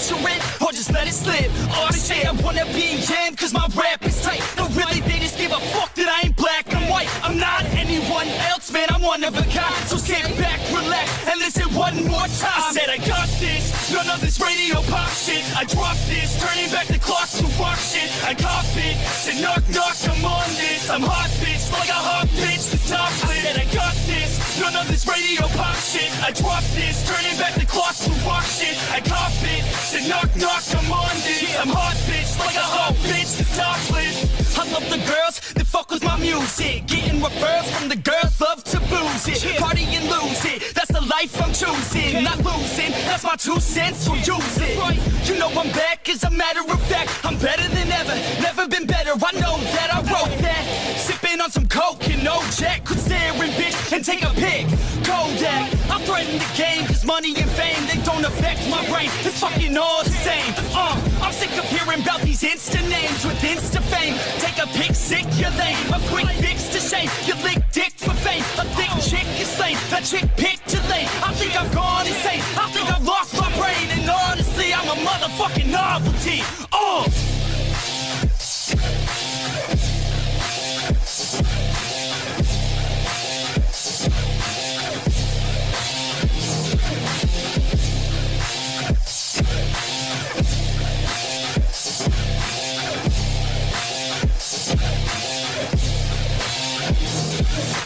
capture it or just let it slip. Oh shit, I wanna be him cause my rap is tight. No really, they just give a fuck that I ain't black and white. I'm not anyone else, man, I'm one of a kind. So sit back, relax, and listen one more time. I said I got this, none of this radio pop shit. I dropped this, turning back the clock to rock shit. I cop it, said knock knock, I'm on this. I'm hot bitch, like a hot bitch, the top lit. I said I got this, none of this radio pop shit. I dropped this, turning back the clock to rock shit. I cop it, said knock knock, I'm on this. I'm hot bitch, like a hot bitch, the top lit. I love the girls that fuck with my music. Getting referrals from the girls, love to booze it. Party and lose it, that's the life I'm choosing. Not losing, that's my 2 cents, so use it. You know I'm back, as a matter of fact. I'm better than ever, never been better. I know that, I wrote that. Sipping on some coke and no jack. Could stare and bitch and take a pic. Kodak, I threaten the game, cause money and fame, they don't affect my brain. It's fucking all the same. I'm sick of hearing about these Insta names with Insta fame. Take a pic, sick, you're lame. A quick fix to shame. You lick dick for fame. A thick chick is slain. That chick picked too late. I think I've gone insane. I think I've lost my brain. And honestly, I'm a motherfucking novelty.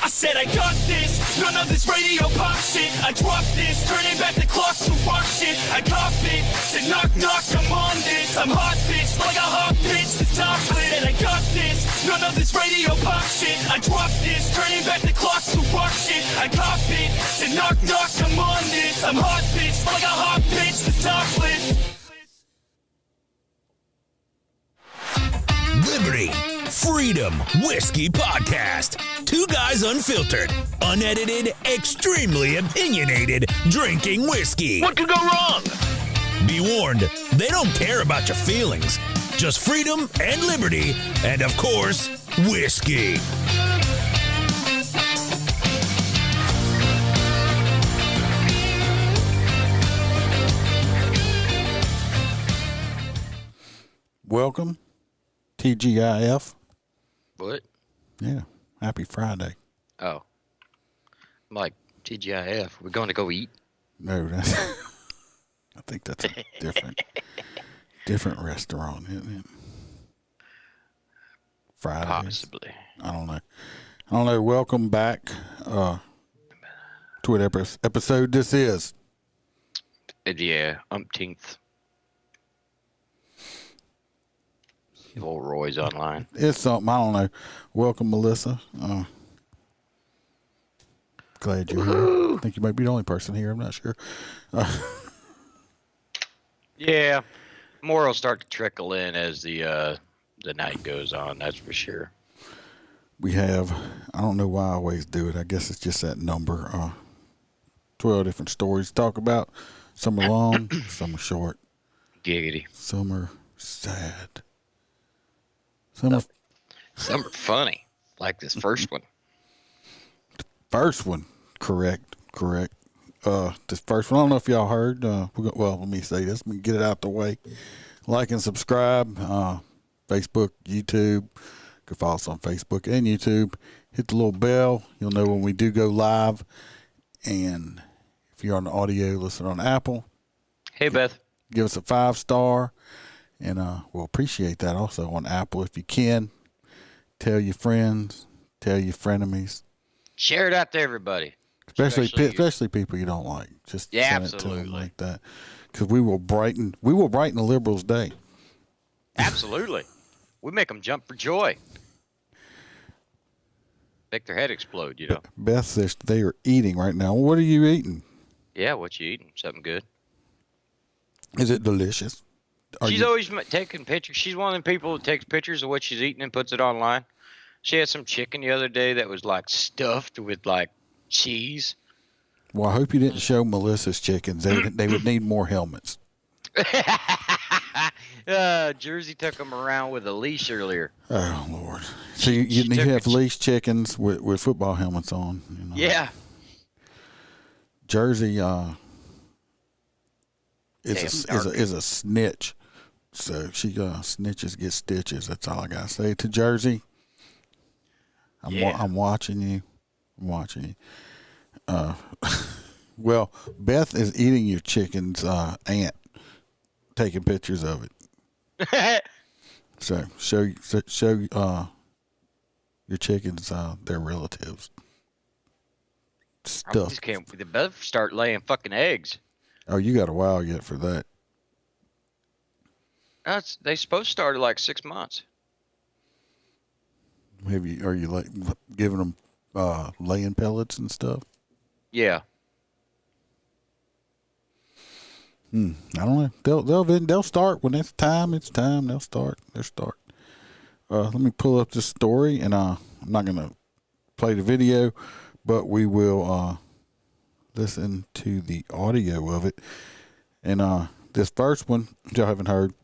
I said I got this, none of this radio pop shit. I dropped this, turning back the clock to rock shit. I cop it, said knock knock, I'm on this. I'm hot bitch, like a hot bitch, the top lit. I said I got this, none of this radio pop shit. I dropped this, turning back the clock to rock shit. I cop it, said knock knock, I'm on this. I'm hot bitch, like a hot bitch, the top lit. Liberty, Freedom, Whiskey Podcast. 2 guys unfiltered, unedited, extremely opinionated, drinking whiskey. What could go wrong? Be warned, they don't care about your feelings. Just freedom and liberty, and of course, whiskey. Welcome, TGIF. What? Yeah, happy Friday. Oh. I'm like, TGIF, we're going to go eat? No, that's, I think that's a different restaurant, isn't it? Friday. Possibly. I don't know. Welcome back to what episode this is. Yeah, umpteenth. Old Roy's online. It's something, I don't know. Welcome, Melissa. Glad you're here. I think you might be the only person here. I'm not sure. Yeah, more will start to trickle in as the night goes on. That's for sure. We have, I don't know why I always do it. I guess it's just that number. 12 different stories to talk about. Some are long, some are short. Giggity. Some are sad. Some are funny, like this first one. First one, correct. This first one, I don't know if y'all heard. Well, let me say this. Let me get it out the way. Like and subscribe. Facebook, YouTube. You can follow us on Facebook and YouTube. Hit the little bell. You'll know when we do go live. And if you're on the audio, listen on Apple. Hey, Beth. Give us a 5-star. And we'll appreciate that also on Apple if you can. Tell your friends. Tell your frenemies. Share it out to everybody. Especially people you don't like. Just send it to them like that. Because we will brighten the liberals' day. Absolutely. We make them jump for joy. Make their head explode, you know. Beth says they are eating right now. What are you eating? Yeah, what you eating? Something good. Is it delicious? She's always taking pictures. She's one of the people that takes pictures of what she's eating and puts it online. She had some chicken the other day that was like stuffed with like cheese. Well, I hope you didn't show Melissa's chickens. They would need more helmets. Jersey took them around with a leash earlier. Oh, Lord. So you need to have leashed chickens with football helmets on. You know? Yeah. Jersey is a snitch. So she snitches get stitches. That's all I gotta say to Jersey. I'm watching you. I'm watching you. Well, Beth is eating your chicken's aunt, taking pictures of it. So show your chickens their relatives. I just can't. They better start laying fucking eggs. Oh, you got a while yet for that. They supposed to start at like 6 months. Are you like giving them laying pellets and stuff? Yeah. I don't know. They'll start when it's time. It's time. They'll start. They'll start. Let me pull up this story, and I'm not gonna play the video, but we will listen to the audio of it. And this first one, which y'all haven't heard,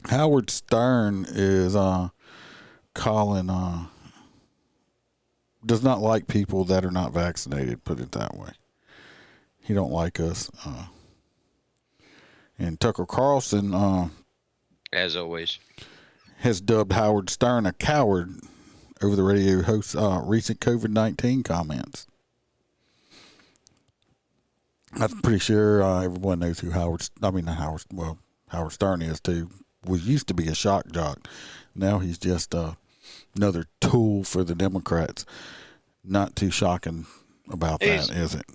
Howard Stern is calling does not like people that are not vaccinated. Put it that way. He don't like us. And Tucker Carlson, As always, has dubbed Howard Stern a coward over the radio host's recent COVID-19 comments. I'm pretty sure everyone knows who Howard Stern is too. Used to be a shock jock. Now he's just another tool for the Democrats. Not too shocking about that, is it?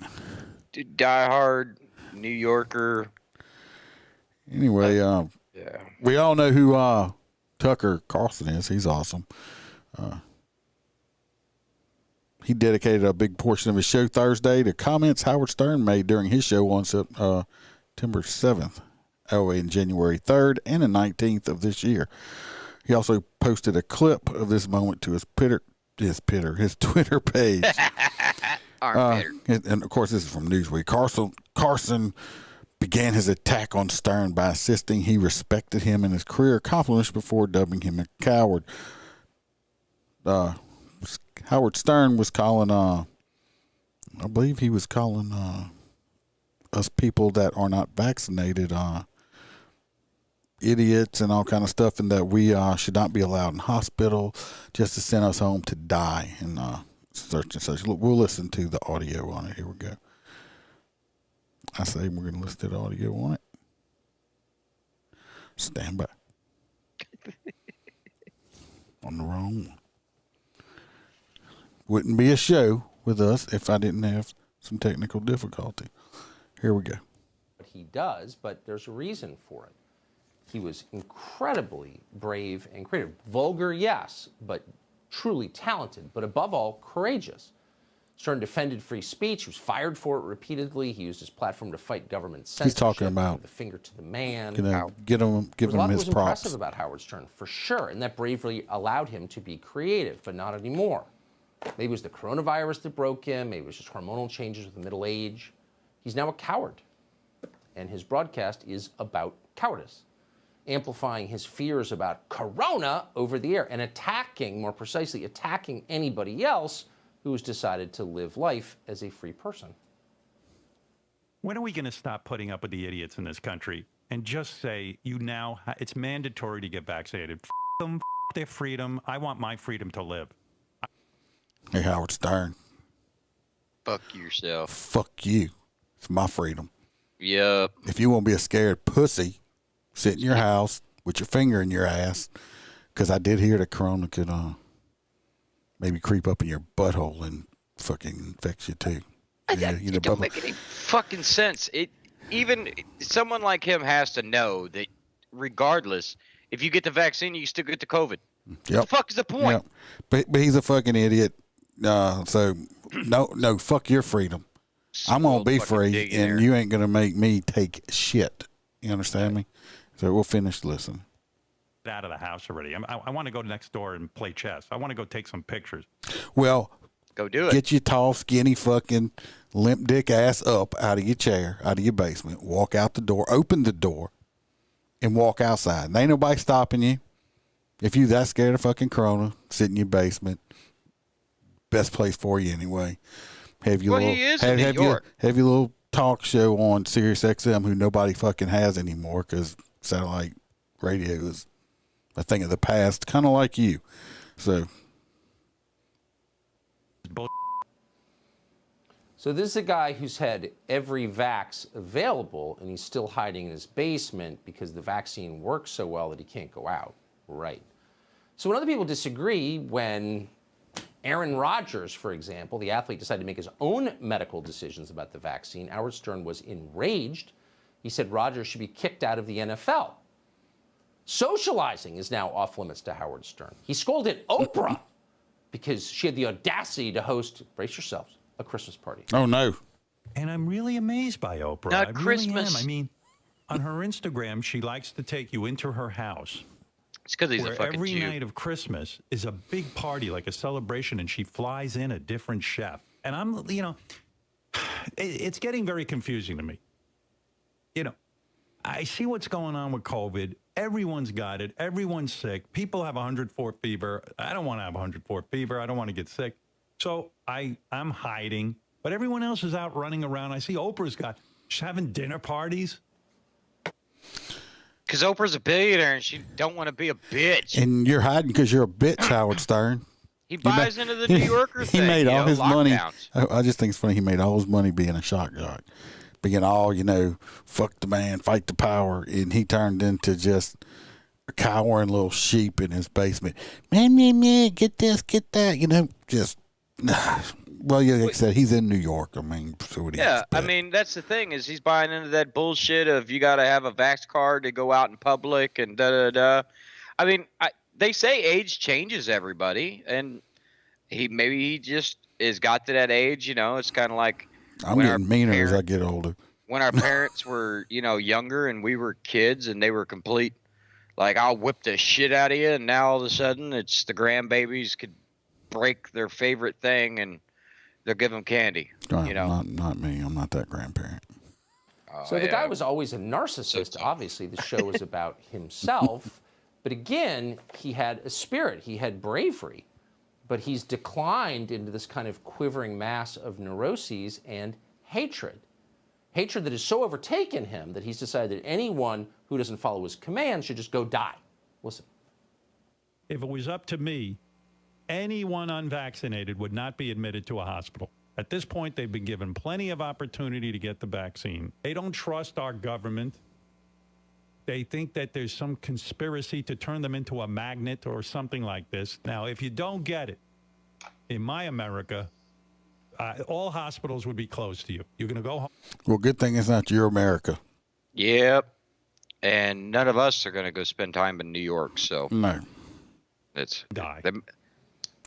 Die-hard New Yorker. Anyway, Yeah. we all know who Tucker Carlson is. He's awesome. He dedicated a big portion of his show Thursday to comments Howard Stern made during his show on September 7th, and January 3rd and the 19th of this year. He also posted a clip of this moment to his Twitter page. And of course, this is from Newsweek. Carlson began his attack on Stern by insisting he respected him and his career accomplishments before dubbing him a coward. Howard Stern was calling, I believe he was calling us people that are not vaccinated idiots and all kind of stuff, and that we should not be allowed in hospital, just to send us home to die, and such and such. Look, we'll listen to the audio on it. Here we go. I say we're going to listen to the audio on it. Stand by. On the wrong one. Wouldn't be a show with us if I didn't have some technical difficulty. Here we go. What he does, but there's a reason for it. He was incredibly brave and creative. Vulgar, yes, but truly talented, but above all, courageous. Stern defended free speech. He was fired for it repeatedly. He used his platform to fight government censorship. He's talking about the finger to the man. Give him his props. A lot was impressive about Howard Stern, for sure, and that bravery allowed him to be creative, but not anymore. Maybe it was the coronavirus that broke him. Maybe it was just hormonal changes with the middle age. He's now a coward, and his broadcast is about cowardice, amplifying his fears about corona over the air and more precisely attacking anybody else who has decided to live life as a free person. When are we going to stop putting up with the idiots in this country and just say, it's mandatory to get vaccinated? F them, f their freedom. I want my freedom to live. Hey, Howard Stern. Fuck yourself. Fuck you. It's my freedom. Yep. If you won't be a scared pussy, sit in your house with your finger in your ass, because I did hear that corona could maybe creep up in your butthole and fucking infect you too. It don't make any fucking sense. Even someone like him has to know that regardless, if you get the vaccine, you still get the COVID. Yep. What the fuck is the point? Yep. But he's a fucking idiot. So no, fuck your freedom. I'm gonna be free, and you ain't gonna make me take shit. You understand me? So we'll finish listening. Out of the house already. I want to go next door and play chess. I want to go take some pictures. Well, go do it. Get your tall, skinny, fucking limp dick ass up out of your chair, out of your basement. Walk out the door, open the door, and walk outside. And ain't nobody stopping you. If you that scared of fucking corona, sit in your basement. Best place for you anyway. Have your he is in New York. Have your little talk show on Sirius XM who nobody fucking has anymore because satellite radio is a thing of the past, kind of like you. So this is a guy who's had every vax available, and he's still hiding in his basement because the vaccine works so well that he can't go out. Right. So when other people disagree, when Aaron Rodgers, for example, the athlete, decided to make his own medical decisions about the vaccine, Howard Stern was enraged. He said Rodgers should be kicked out of the NFL. Socializing is now off limits to Howard Stern. He scolded Oprah because she had the audacity to host, brace yourselves, a Christmas party. oh no. And I'm really amazed by Oprah. Not I really Christmas. am. I mean, on her Instagram, she likes to take you into her house. It's because he's a Where fucking every Jew. night of Christmas is a big party, like a celebration, and she flies in a different chef. And I'm, it's getting very confusing to me. I see what's going on with COVID. Everyone's got it. Everyone's sick. People have 104 fever. I don't want to have 104 fever. I don't want to get sick. So I'm hiding. But everyone else is out running around. I see she's having dinner parties. Because Oprah's a billionaire and she don't want to be a bitch. And you're hiding because you're a bitch, Howard Stern. He buys into the New Yorker thing. He made all his money. lockdowns. I just think it's funny. He made all his money being a shock jock, being all, fuck the man, fight the power. And he turned into just a cowering little sheep in his basement. Man, get this, get that. Just, well, yeah, like I said, he's in New York. I mean, so what do you expect? I mean, that's the thing is he's buying into that bullshit of you got to have a vax card to go out in public and da-da-da. I mean, they say age changes everybody, and he just is got to that age, it's kind of like I'm getting meaner as I get older. When our parents were, younger and we were kids and they were complete, like, I'll whip the shit out of you, and now all of a sudden it's the grandbabies could break their favorite thing and they'll give them candy, Not me. I'm not that grandparent. So the guy was always a narcissist. Obviously, the show was about himself. But again, he had a spirit. He had bravery. But he's declined into this kind of quivering mass of neuroses and hatred. Hatred that has so overtaken him that he's decided that anyone who doesn't follow his commands should just go die. Listen. If it was up to me, anyone unvaccinated would not be admitted to a hospital. At this point, they've been given plenty of opportunity to get the vaccine. They don't trust our government. They think that there's some conspiracy to turn them into a magnet or something like this. Now, if you don't get it, in my America, all hospitals would be closed to you. You're going to go home. Well, good thing it's not your America. Yep. And none of us are going to go spend time in New York, so No. it's Die.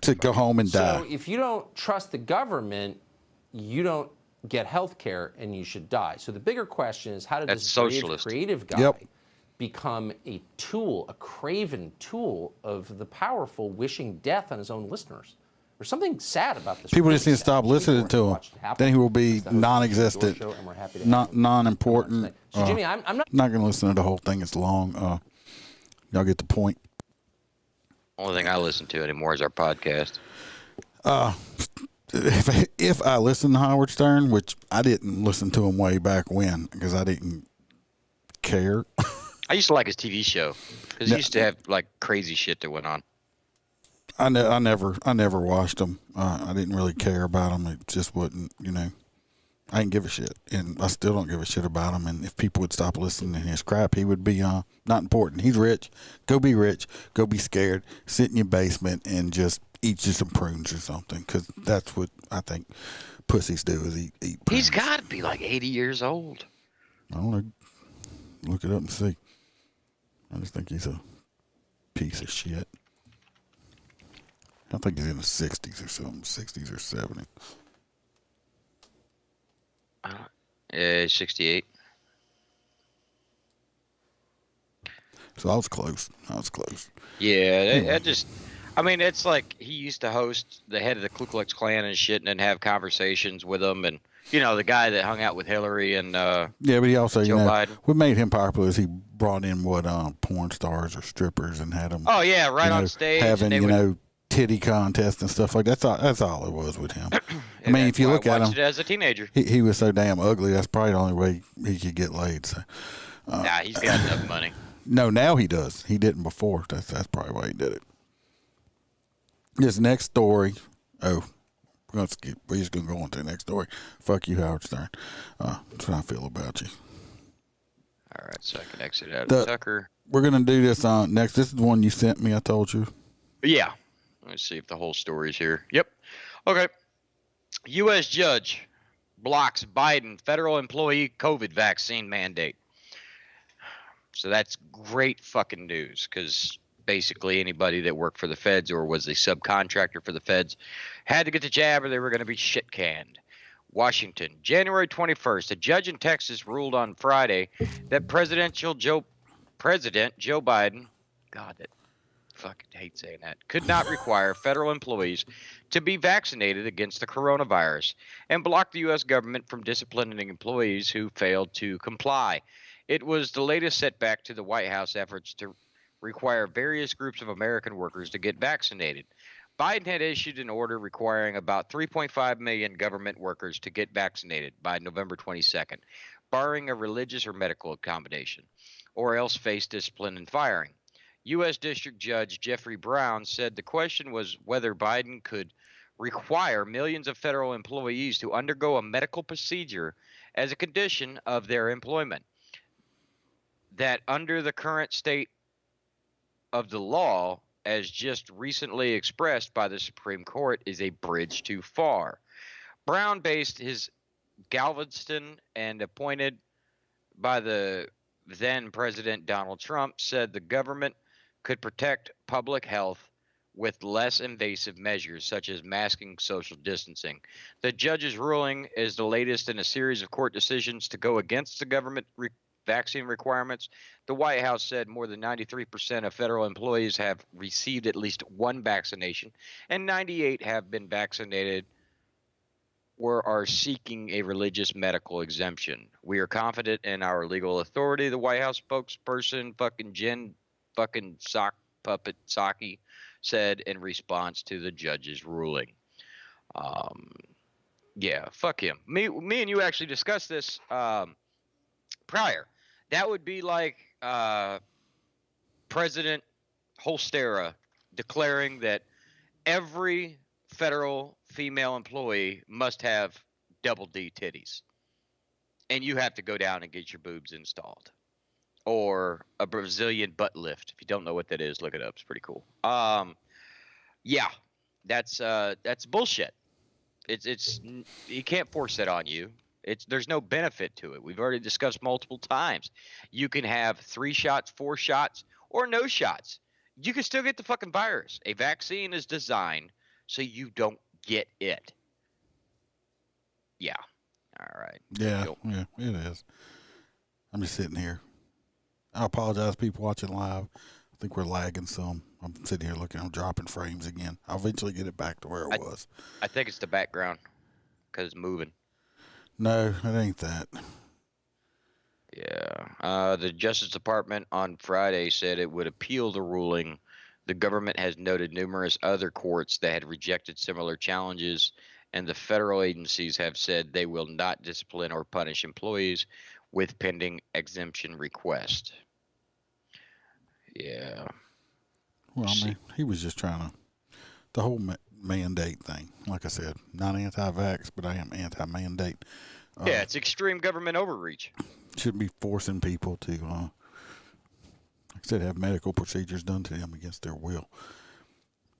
To go home and die. So if you don't trust the government, you don't get health care and you should die. So the bigger question is, how did That's this brave, socialist. creative guy become a tool, a craven tool of the powerful wishing death on his own listeners? There's something sad about this. People really just need to sad. stop People listening are to him. watching it happen. Then he will be That's the host of the non-existent, Show, and we're happy to have not him. non-important. So Jimmy, I'm not. Not going to listen to the whole thing. It's long. Y'all get the point. only thing I listen to anymore is our podcast. If I listen to Howard Stern, which I didn't listen to him way back when because I didn't care. I used to like his TV show because he used to have like crazy shit that went on. I never watched him. I didn't really care about him. It just wasn't, I didn't give a shit, and I still don't give a shit about him. And if people would stop listening to his crap, he would be not important. He's rich. Go be rich. Go be scared. Sit in your basement and just eat you some prunes or something, because that's what I think pussies do is eat prunes. He's got to be like 80 years old. I don't know. Look it up and see. I just think he's a piece of shit. I think he's in the 60s or something, 60s or 70s. 68. So I was close. Yeah, I mean, it's like he used to host the head of the Ku Klux Klan and shit, and then have conversations with him, and the guy that hung out with Hillary and yeah, but he also Joe Biden. What made him popular is he brought in porn stars or strippers and had them. Oh yeah, right on stage. having and they would titty contest and stuff like that. That's all it was with him. I mean, if you look at him, watched it as a teenager. he was so damn ugly. That's probably the only way he could get laid. So, Nah, he's got enough money. no, now he does. He didn't before. That's probably why he did it. This next story. Oh, we're just gonna go on to the next story. Fuck you, Howard Stern. That's how I feel about you. All right, so I can exit out of Tucker. We're gonna do this on next. This is the one you sent me. I told you. Yeah. Let's see if the whole story's here. Yep. Okay. U.S. judge blocks Biden federal employee COVID vaccine mandate. So that's great fucking news because basically anybody that worked for the feds or was a subcontractor for the feds had to get the jab or they were going to be shit canned. Washington, January 21st, a judge in Texas ruled on Friday that President Joe Biden, God, that fucking hate saying that, could not require federal employees to be vaccinated against the coronavirus and block the U.S. government from disciplining employees who failed to comply. It was the latest setback to the White House efforts to require various groups of American workers to get vaccinated. Biden had issued an order requiring about 3.5 million government workers to get vaccinated by November 22nd, barring a religious or medical accommodation, or else face discipline and firing. U.S. District Judge Jeffrey Brown said the question was whether Biden could require millions of federal employees to undergo a medical procedure as a condition of their employment. That under the current state of the law, as just recently expressed by the Supreme Court, is a bridge too far. Brown based his Galveston and appointed by the then President Donald Trump said the government could protect public health with less invasive measures such as masking, social distancing. The judge's ruling is the latest in a series of court decisions to go against the government vaccine requirements. The White House said more than 93% of federal employees have received at least one vaccination, and 98 have been vaccinated or are seeking a religious medical exemption. We are confident in our legal authority, the White House spokesperson fucking Jen fucking sock puppet Psaki said in response to the judge's ruling. Yeah, fuck him. Me and you actually discussed this prior. That would be like President Holstera declaring that every federal female employee must have double D titties. And you have to go down and get your boobs installed. Or a Brazilian butt lift. If you don't know what that is, look it up. It's pretty cool. Yeah, that's bullshit. It's you can't force that on you. There's no benefit to it. We've already discussed multiple times. You can have 3 shots, 4 shots, or no shots. You can still get the fucking virus. A vaccine is designed so you don't get it. Yeah. All right. Yeah, it is. I'm just sitting here. I apologize, people watching live. I think we're lagging some. I'm sitting here looking. I'm dropping frames again. I'll eventually get it back to where it was. I think it's the background because it's moving. No, it ain't that. Yeah. The Justice Department on Friday said it would appeal the ruling. The government has noted numerous other courts that had rejected similar challenges, and the federal agencies have said they will not discipline or punish employees with pending exemption request. Yeah. Well, I mean, he was just trying to, the whole mandate thing. Like I said, not anti-vax, but I am anti-mandate. Yeah, it's extreme government overreach. Shouldn't be forcing people to, like I said, have medical procedures done to them against their will.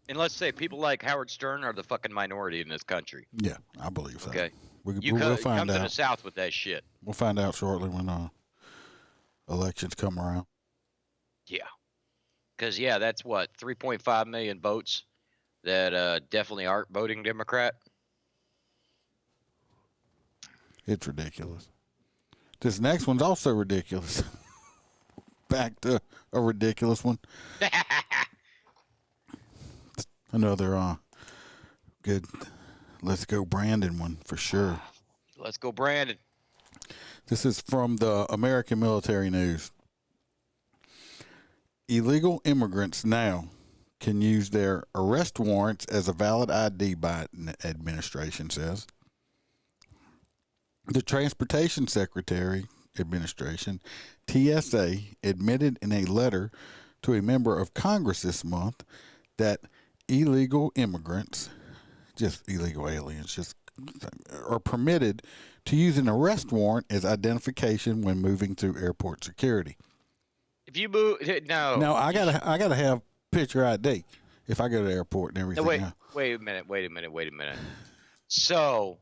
And let's say people like Howard Stern are the fucking minority in this country. Yeah, I believe so. Okay. We'll come find to out. the South with that shit. We'll find out shortly when elections come around. Yeah. Because, yeah, that's what, 3.5 million votes that definitely aren't voting Democrat. It's ridiculous. This next one's also ridiculous. Back to a ridiculous one. Another good let's go Brandon one for sure. Let's go Brandon. This is from the American Military News. Illegal immigrants now can use their arrest warrants as a valid ID, Biden administration says. The Transportation Secretary Administration, TSA, admitted in a letter to a member of Congress this month that illegal immigrants, just illegal aliens, just are permitted to use an arrest warrant as identification when moving through airport security. If you move, no. No, I gotta have picture ID if I go to the airport and everything. No, wait a minute. So,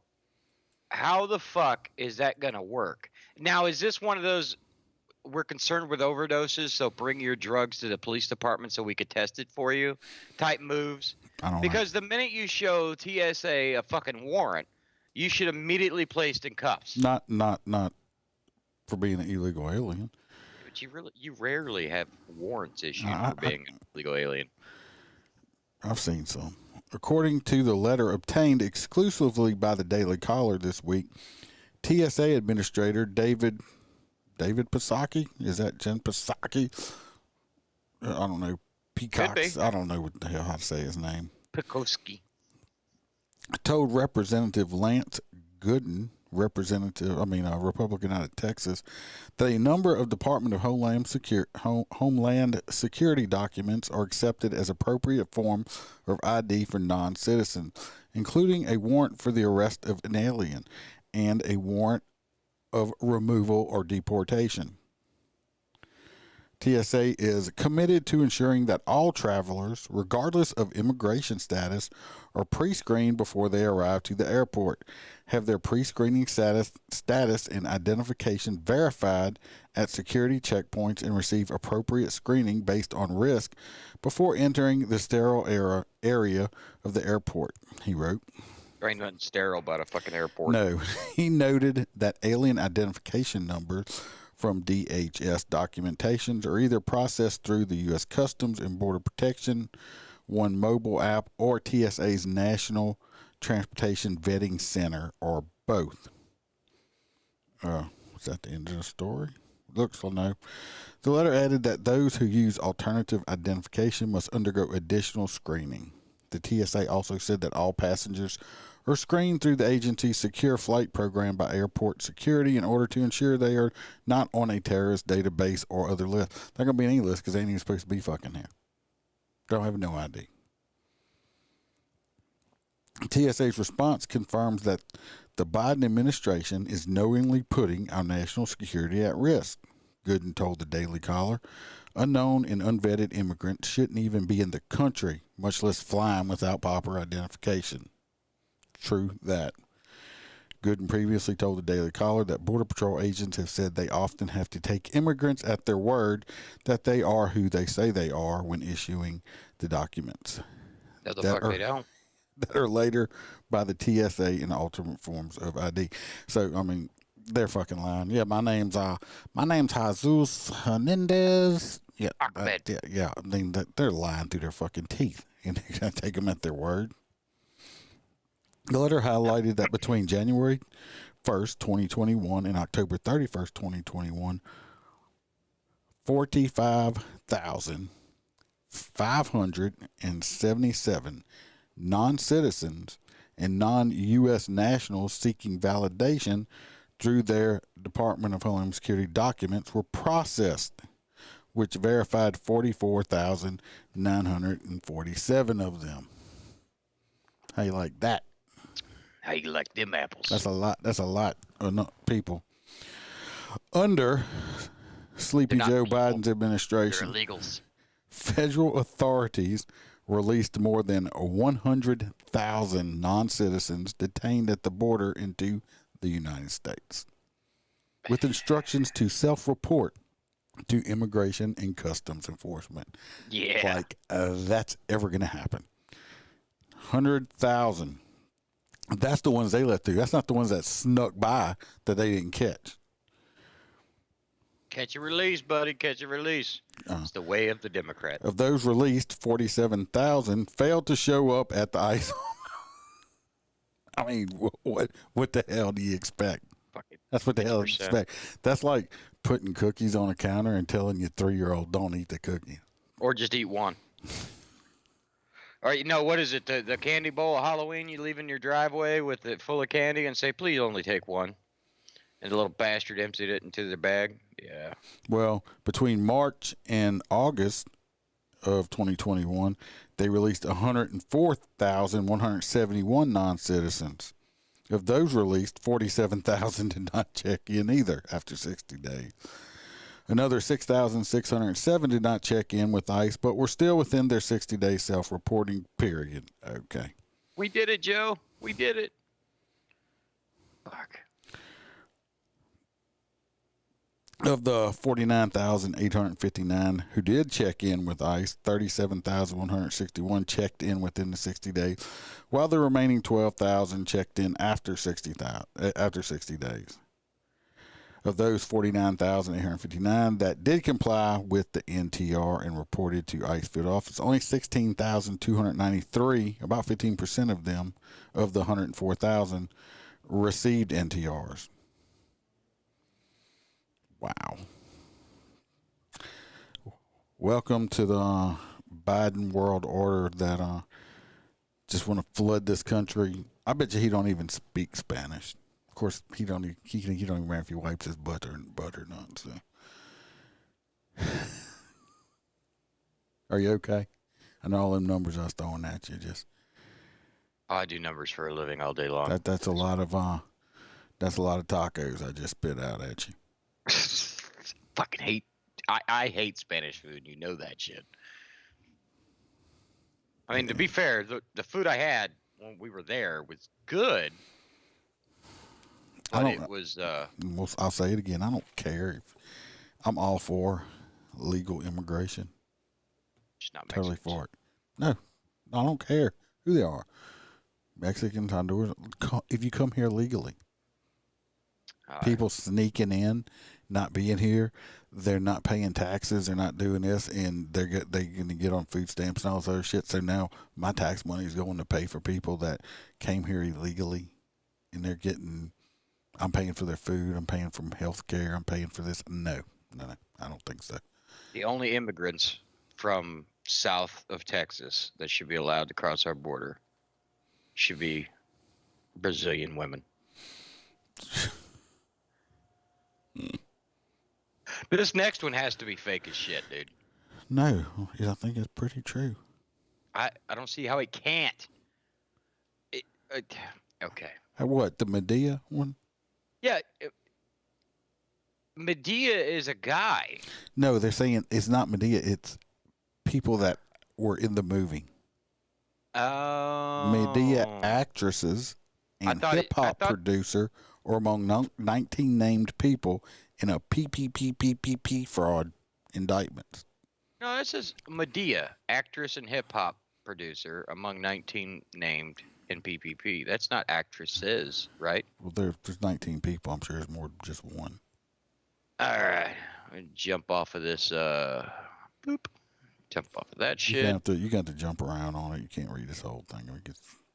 how the fuck is that gonna work? Now, is this one of those? We're concerned with overdoses, so bring your drugs to the police department so we could test it for you. Type moves. I don't know. Because the minute you show TSA a fucking warrant, you should immediately placed in cuffs. Not for being an illegal alien. But you rarely have warrants issued for being an illegal alien. I've seen some. According to the letter obtained exclusively by the Daily Caller this week, TSA Administrator David Pasaki? Is that Jen Pasaki? I don't know. Peacocks. I don't know what the hell how to say his name. Pekoski. Told Representative Lance Gooden, Republican out of Texas, that a number of Department of Homeland Security documents are accepted as appropriate form of ID for non-citizens, including a warrant for the arrest of an alien and a warrant of removal or deportation. TSA is committed to ensuring that all travelers, regardless of immigration status, are pre-screened before they arrive to the airport, have their pre-screening status and identification verified at security checkpoints, and receive appropriate screening based on risk before entering the sterile area of the airport, he wrote. There ain't nothing sterile about a fucking airport. No. He noted that alien identification numbers from DHS documentations are either processed through the U.S. Customs and Border Protection One mobile app or TSA's National Transportation Vetting Center, or both. Was that the end of the story? Looks like no. The letter added that those who use alternative identification must undergo additional screening. The TSA also said that all passengers are screened through the agency's secure flight program by airport security in order to ensure they are not on a terrorist database or other list. They're going to be on any list because they ain't even supposed to be fucking here. Don't have no ID. TSA's response confirms that the Biden administration is knowingly putting our national security at risk. Gooden told the Daily Caller, unknown and unvetted immigrants shouldn't even be in the country, much less flying without proper identification. True that. Gooden previously told the Daily Caller that Border Patrol agents have said they often have to take immigrants at their word that they are who they say they are when issuing the documents. No, the fuck they don't. That are later by the TSA in alternate forms of ID. So, I mean, they're fucking lying. Yeah, my name's Jesus Hernandez. Yeah, yeah. I mean, they're lying through their fucking teeth, and they're gonna take them at their word. The letter highlighted that between January 1st, 2021 and October 31st, 2021, 45,577 non-citizens and non-U.S. nationals seeking validation through their Department of Homeland Security documents were processed, which verified 44,947 of them. How you like that? How you like them apples? That's a lot. That's a lot of people. Under Sleepy Joe Biden's administration, they're illegals. Federal authorities released more than 100,000 non-citizens detained at the border into the United States, with instructions to self-report to Immigration and Customs Enforcement. Yeah. Like that's ever going to happen. 100,000. That's the ones they let through. That's not the ones that snuck by that they didn't catch. Catch and release, buddy. Catch and release. It's the way of the Democrat. Of those released, 47,000 failed to show up at the ICE. I mean, what the hell do you expect? That's what the hell you expect. That's like putting cookies on a counter and telling your 3-year-old don't eat the cookie. Or just eat one. Or what is it? The candy bowl of Halloween you leave in your driveway with it full of candy and say, please only take one. And the little bastard emptied it into their bag. Yeah. Well, between March and August of 2021, they released 104,171 non-citizens. Of those released, 47,000 did not check in either after 60 days. Another 6,607 did not check in with ICE, but were still within their 60-day self-reporting period. Okay. We did it, Joe. We did it. Fuck. Of the 49,859 who did check in with ICE, 37,161 checked in within the 60 days, while the remaining 12,000 checked in after 60 days. Of those 49,859 that did comply with the NTR and reported to ICE field office, only 16,293, about 15% of them, of the 104,000, received NTRs. Wow. Welcome to the Biden world order that just want to flood this country. I bet you he don't even speak Spanish. Of course, he don't even remember if he wipes his butt or not. So. Are you okay? I know all them numbers I was throwing at you. Just I do numbers for a living all day long. that's a lot of tacos I just spit out at you. Fucking hate. I hate Spanish food. You know that shit. I mean, to be fair, the food I had when we were there was good. But it was. I'll say it again. I don't care. I'm all for legal immigration. Just not Totally Mexicans. for it. No, I don't care who they are. Mexicans, Honduras. If you come here legally. People sneaking in, not being here, they're not paying taxes, they're not doing this, and they're going to get on food stamps and all this other shit. So now my tax money is going to pay for people that came here illegally, and I'm paying for their food, I'm paying for health care, I'm paying for this. No, I don't think so. The only immigrants from south of Texas that should be allowed to cross our border should be Brazilian women. But this next one has to be fake as shit, dude. No, I think it's pretty true. I don't see how it can't. Okay. What, the Medea one? Yeah. Medea is a guy. No, they're saying it's not Medea, it's people that were in the movie. Oh. Medea actresses and hip-hop producer or among 19 named people in a PPP fraud indictments. No, this is Medea, actress and hip-hop producer among 19 named in PPP. That's not actresses, right? Well, there's 19 people. I'm sure there's more than just one. All right. Jump off of this. Boop. Jump off of that shit. You got to jump around on it. You can't read this whole thing.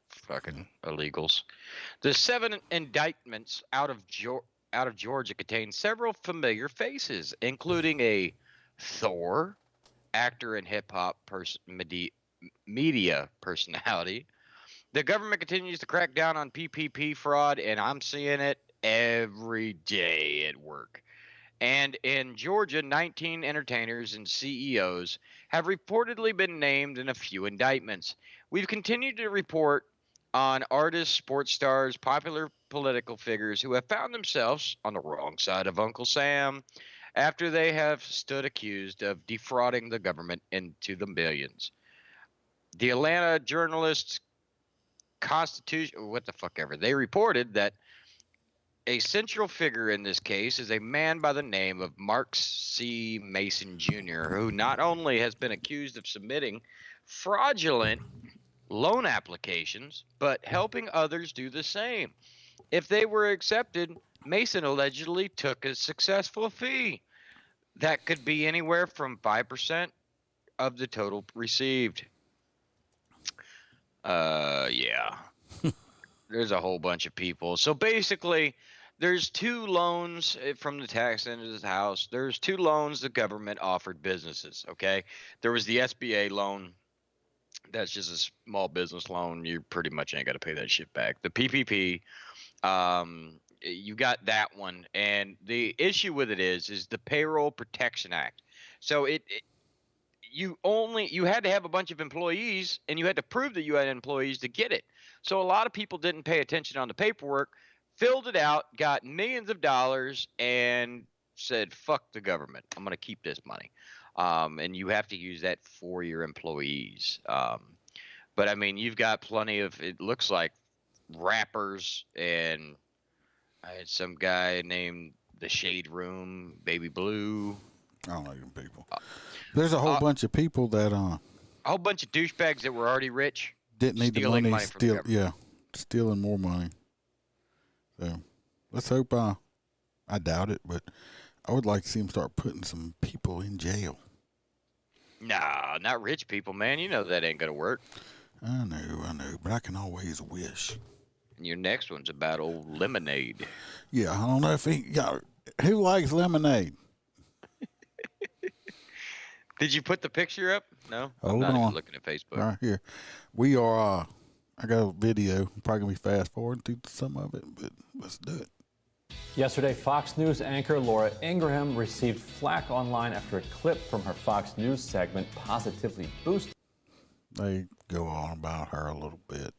Fucking illegals. The 7 indictments out of Georgia contain several familiar faces, including a Thor, actor and hip-hop media personality. The government continues to crack down on PPP fraud, and I'm seeing it every day at work. And in Georgia, 19 entertainers and CEOs have reportedly been named in a few indictments. We've continued to report on artists, sports stars, popular political figures who have found themselves on the wrong side of Uncle Sam after they have stood accused of defrauding the government into the millions. The Atlanta Journalist Constitution, what the fuck ever, they reported that a central figure in this case is a man by the name of Mark C. Mason Jr., who not only has been accused of submitting fraudulent loan applications, but helping others do the same. If they were accepted, Mason allegedly took a successful fee. That could be anywhere from 5% of the total received. Yeah. There's a whole bunch of people. So basically, there's 2 loans from the tax end of the house. There's 2 loans the government offered businesses, okay? There was the SBA loan That's just a small business loan. You pretty much ain't got to pay that shit back. The PPP, you got that one, and the issue with it is the Payroll Protection Act. So you had to have a bunch of employees, and you had to prove that you had employees to get it. So a lot of people didn't pay attention on the paperwork, filled it out, got millions of dollars, and said, "Fuck the government. I'm going to keep this money." And you have to use that for your employees. But I mean, you've got plenty of, it looks like, rappers, and I had some guy named the Shade Room, Baby Blue. I don't know them people. There's a whole bunch of people that A whole bunch of douchebags that were already rich. didn't need the stealing money, money from the government. stealing more money. So let's hope. I doubt it, but I would like to see him start putting some people in jail. Nah, not rich people, man. You know that ain't gonna work. I know, but I can always wish. And your next one's about old Lemonade. Yeah, I don't know if who likes lemonade. Did you put the picture up? No, Hold I'm not on. even looking at Facebook. Right here, we are. I got a video. Probably gonna be fast forward through some of it, but let's do it. Yesterday, Fox News anchor Laura Ingraham received flack online after a clip from her Fox News segment positively boosted. They go on about her a little bit.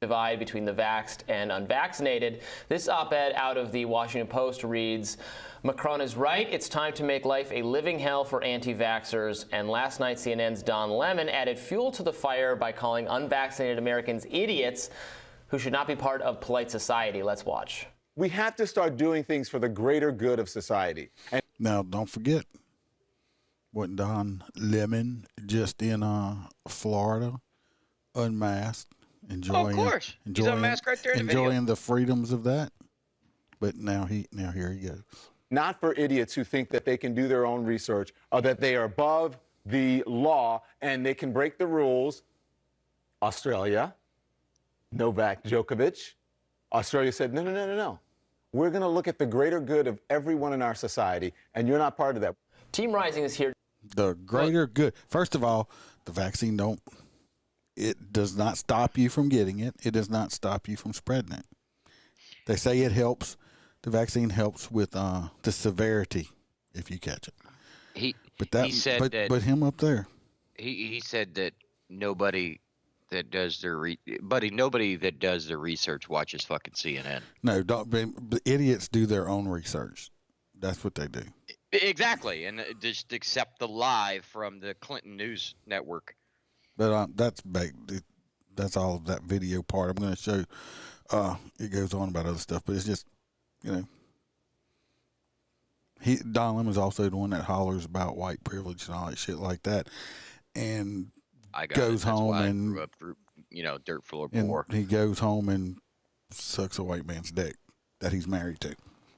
Divide between the vaxxed and unvaccinated. This op-ed out of the Washington Post reads, Macron is right. It's time to make life a living hell for anti-vaxxers. And last night, CNN's Don Lemon added fuel to the fire by calling unvaccinated Americans idiots who should not be part of polite society. Let's watch. We have to start doing things for the greater good of society. And Now, don't forget, wasn't Don Lemon just in Florida, unmasked, enjoying, of course. He's unmasked right there in the enjoying video. the freedoms of that? But now here he goes. not for idiots who think that they can do their own research or that they are above the law and they can break the rules. Australia, Novak Djokovic. Australia said, no. We're going to look at the greater good of everyone in our society, and you're not part of that. Team Rising is here. The greater good. First of all, the vaccine it does not stop you from getting it. It does not stop you from spreading it. They say it helps. The vaccine helps with the severity if you catch it. He said but him up there. He said that nobody that does their research watches fucking CNN. No, but idiots do their own research. That's what they do. Exactly, and just accept the lie from the Clinton News Network. But that's all of that video part. I'm going to show. It goes on about other stuff, but it's just, Don Lemon's also the one that hollers about white privilege and all that shit like that, and goes home and grew up, dirt floor and poor. he goes home and sucks a white man's dick that he's married to.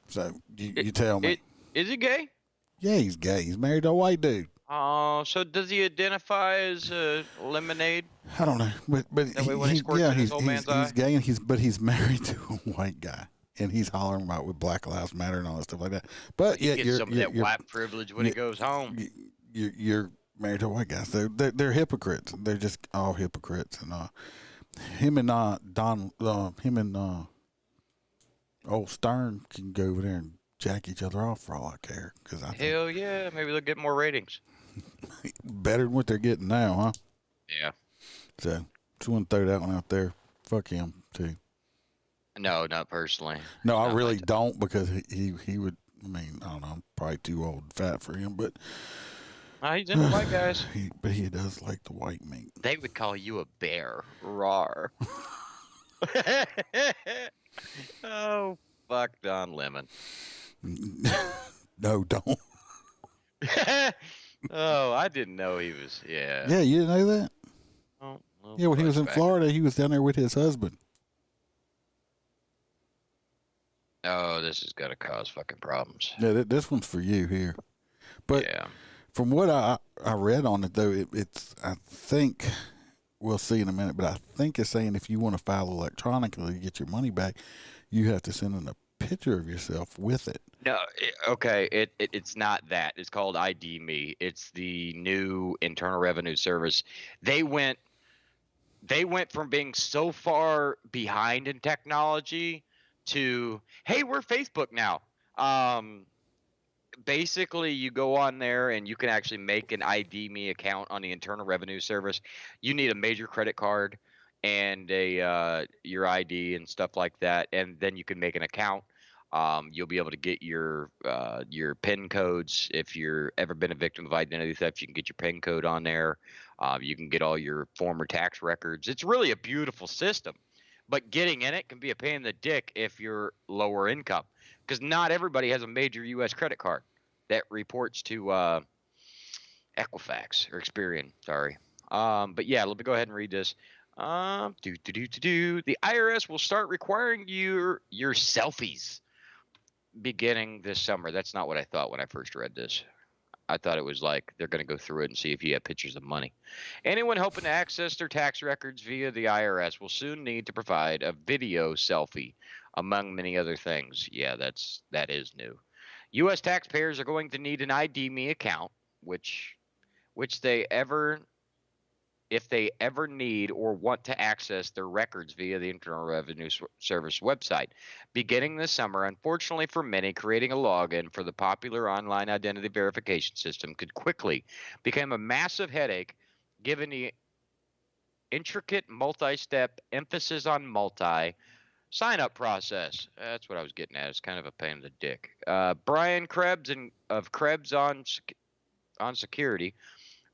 So you tell me, Is he gay? Yeah, he's gay. He's married to a white dude. Oh, so does he identify as Lemonade? I don't know, but That way when he squirts in his old man's eye? he's gay, and he's married to a white guy, and he's hollering about with Black Lives Matter and all that stuff like that. But He yeah, gets some of that white privilege when he goes home. You're married to a white guy, so they're hypocrites. They're just all hypocrites, and him and old Stern can go over there and jack each other off for all I care. Because Hell yeah, maybe they'll get more ratings. Better than what they're getting now, huh? Yeah. So just want to throw that one out there. Fuck him too. No, not personally. No, I Not really like that. don't, because he would. I mean, I don't know. I'm probably too old and fat for him, but He's into white guys. he does like the white meat. They would call you a bear. Rawr. Oh, fuck Don Lemon. No, don't. Oh, I didn't know he was. Yeah. Yeah, you didn't know that? Oh, well, Yeah, when he was in flashback. Florida, he was down there with his husband. Oh, this is gonna cause fucking problems. Yeah, this one's for you here. But Yeah. from what I read on it, though, it's I think we'll see in a minute, but I think it's saying if you want to file electronically to get your money back, you have to send in a picture of yourself with it. No, it's not that. It's called ID Me. It's the new Internal Revenue Service. They went from being so far behind in technology to, hey, we're Facebook now. Basically, you go on there and you can actually make an ID Me account on the Internal Revenue Service. You need a major credit card and your ID and stuff like that, and then you can make an account. You'll be able to get your PIN codes. If you're ever been a victim of identity theft, you can get your PIN code on there. You can get all your former tax records. It's really a beautiful system, but getting in it can be a pain in the dick if you're lower income, because not everybody has a major U.S. credit card that reports to Equifax or Experian. Sorry. But yeah, let me go ahead and read this. The IRS will start requiring your selfies beginning this summer. That's not what I thought when I first read this. I thought it was like they're going to go through it and see if you have pictures of money. Anyone hoping to access their tax records via the IRS will soon need to provide a video selfie, among many other things. Yeah, that is new. U.S. taxpayers are going to need an ID Me account, which if they ever need or want to access their records via the Internal Revenue Service website. Beginning this summer, unfortunately for many, creating a login for the popular online identity verification system could quickly become a massive headache, given the intricate multi-step emphasis on multi sign-up process. That's what I was getting at. It's kind of a pain in the dick. Brian Krebs of Krebs on Security